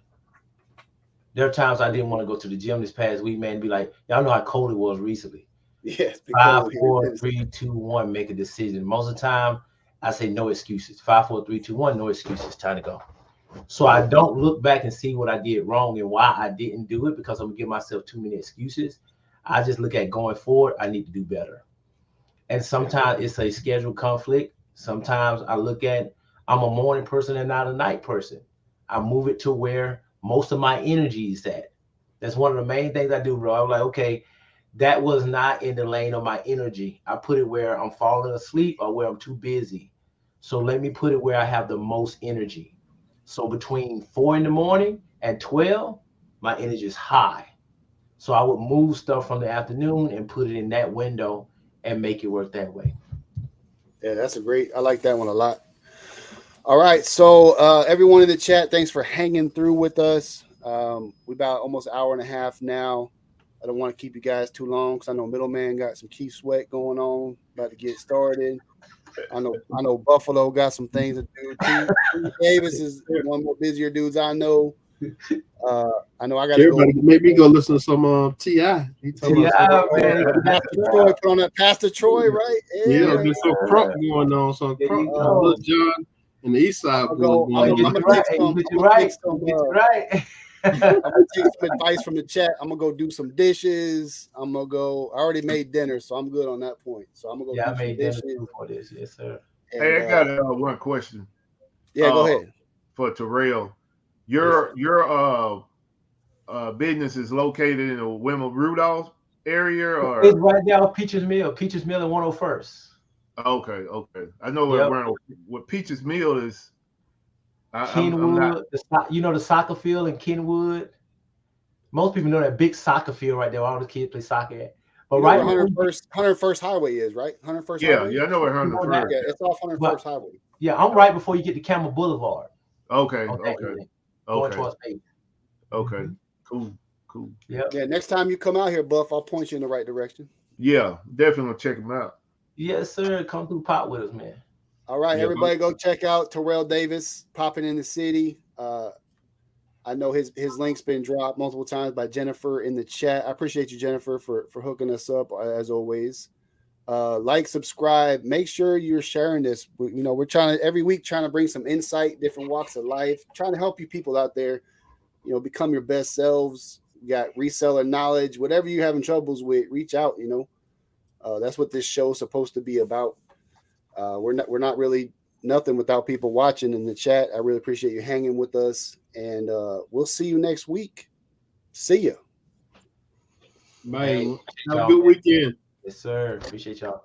There are times I didn't want to go to the gym this past week, man. Be like, y'all know how cold it was recently. Yeah, it's been Five, cold here in four, Tennessee. three, two, one. Make a decision. Most of the time, I say no excuses. 5, 4, 3, 2, 1. No excuses. Time to go. So I Right. don't look back and see what I did wrong and why I didn't do it, because I'm gonna give myself too many excuses. I just look at going forward. I need to do better. And sometimes it's a schedule conflict. Sometimes I look at I'm a morning person and not a night person. I move it to where most of my energy is at. That's one of the main things I do, bro. I'm like, okay, that was not in the lane of my energy. I put it where I'm falling asleep or where I'm too busy. So let me put it where I have the most energy. So between 4 in the morning and 12, my energy is high. So I would move stuff from the afternoon and put it in that window and make it work that way. Yeah, that's a great. I like that one a lot. All right, so everyone in the chat, thanks for hanging through with us. We about almost an hour and a half now. I don't want to keep you guys too long because I know middleman got some key sweat going on, about to get started. I know Buffalo got some things to do. T Davis is one of the more busier dudes I know. Uh, I know I got to go. Everybody make me go listen to some Ti. He talking about some Yeah, man. Pastor Troy put on that. Pastor Troy, right? yeah, Yeah. there's some crunk going on, some There crunk, you Little go. John and the East Side I'm boys gonna go. going I'm You gonna, get I'm on. you gonna right. take You some. get I'm you gonna take right. some. You get you right. I'm gonna take some advice from the chat. I'm gonna go do some dishes. I'm gonna go. I already made dinner, so I'm good on that point. So I'm gonna go Yeah, I do some made dinner dishes. too for this. Yes, sir. And Hey, I got one question yeah, go uh, ahead. for Terrell. Yeah. Your business is located in the Wilma Rudolph area, It's or right now, Peaches Mill and 101st. okay, okay. I know Yep. around what Peaches Mill is. I'm not. Kenwood, the soccer field in Kenwood. Most people know that big soccer field right there where all the kids play soccer at. But You know right where before 101st Highway is, right? 101st Yeah, Highway? yeah, I know where you Hunter know that, First. Yeah, it's off 101st but Highway. yeah, I'm right before you get to Campbell Boulevard Okay, on that okay, end, going okay, towards Vegas. okay. Cool, cool. Yep. Yeah, next time you come out here, Buff, I'll point you in the right direction. Yeah, definitely gonna check them out. Yes, sir. Come through pop with us, man. All right, Yeah, everybody go check out Terrell Davis popping in the city. I know his link's been dropped multiple times by Jennifer in the chat. I appreciate you, Jennifer, for hooking us up as always. Like, subscribe, make sure you're sharing this. We're trying to every week trying to bring some insight, different walks of life, trying to help you people out there, become your best selves. You got reseller knowledge, whatever you're having troubles with, reach out. That's what this show's supposed to be about. We're not really nothing without people watching in the chat. I really appreciate you hanging with us, and we'll see you next week. See ya. Bye. Hey, Have a y'all, good man. weekend. Yes, sir. Appreciate y'all.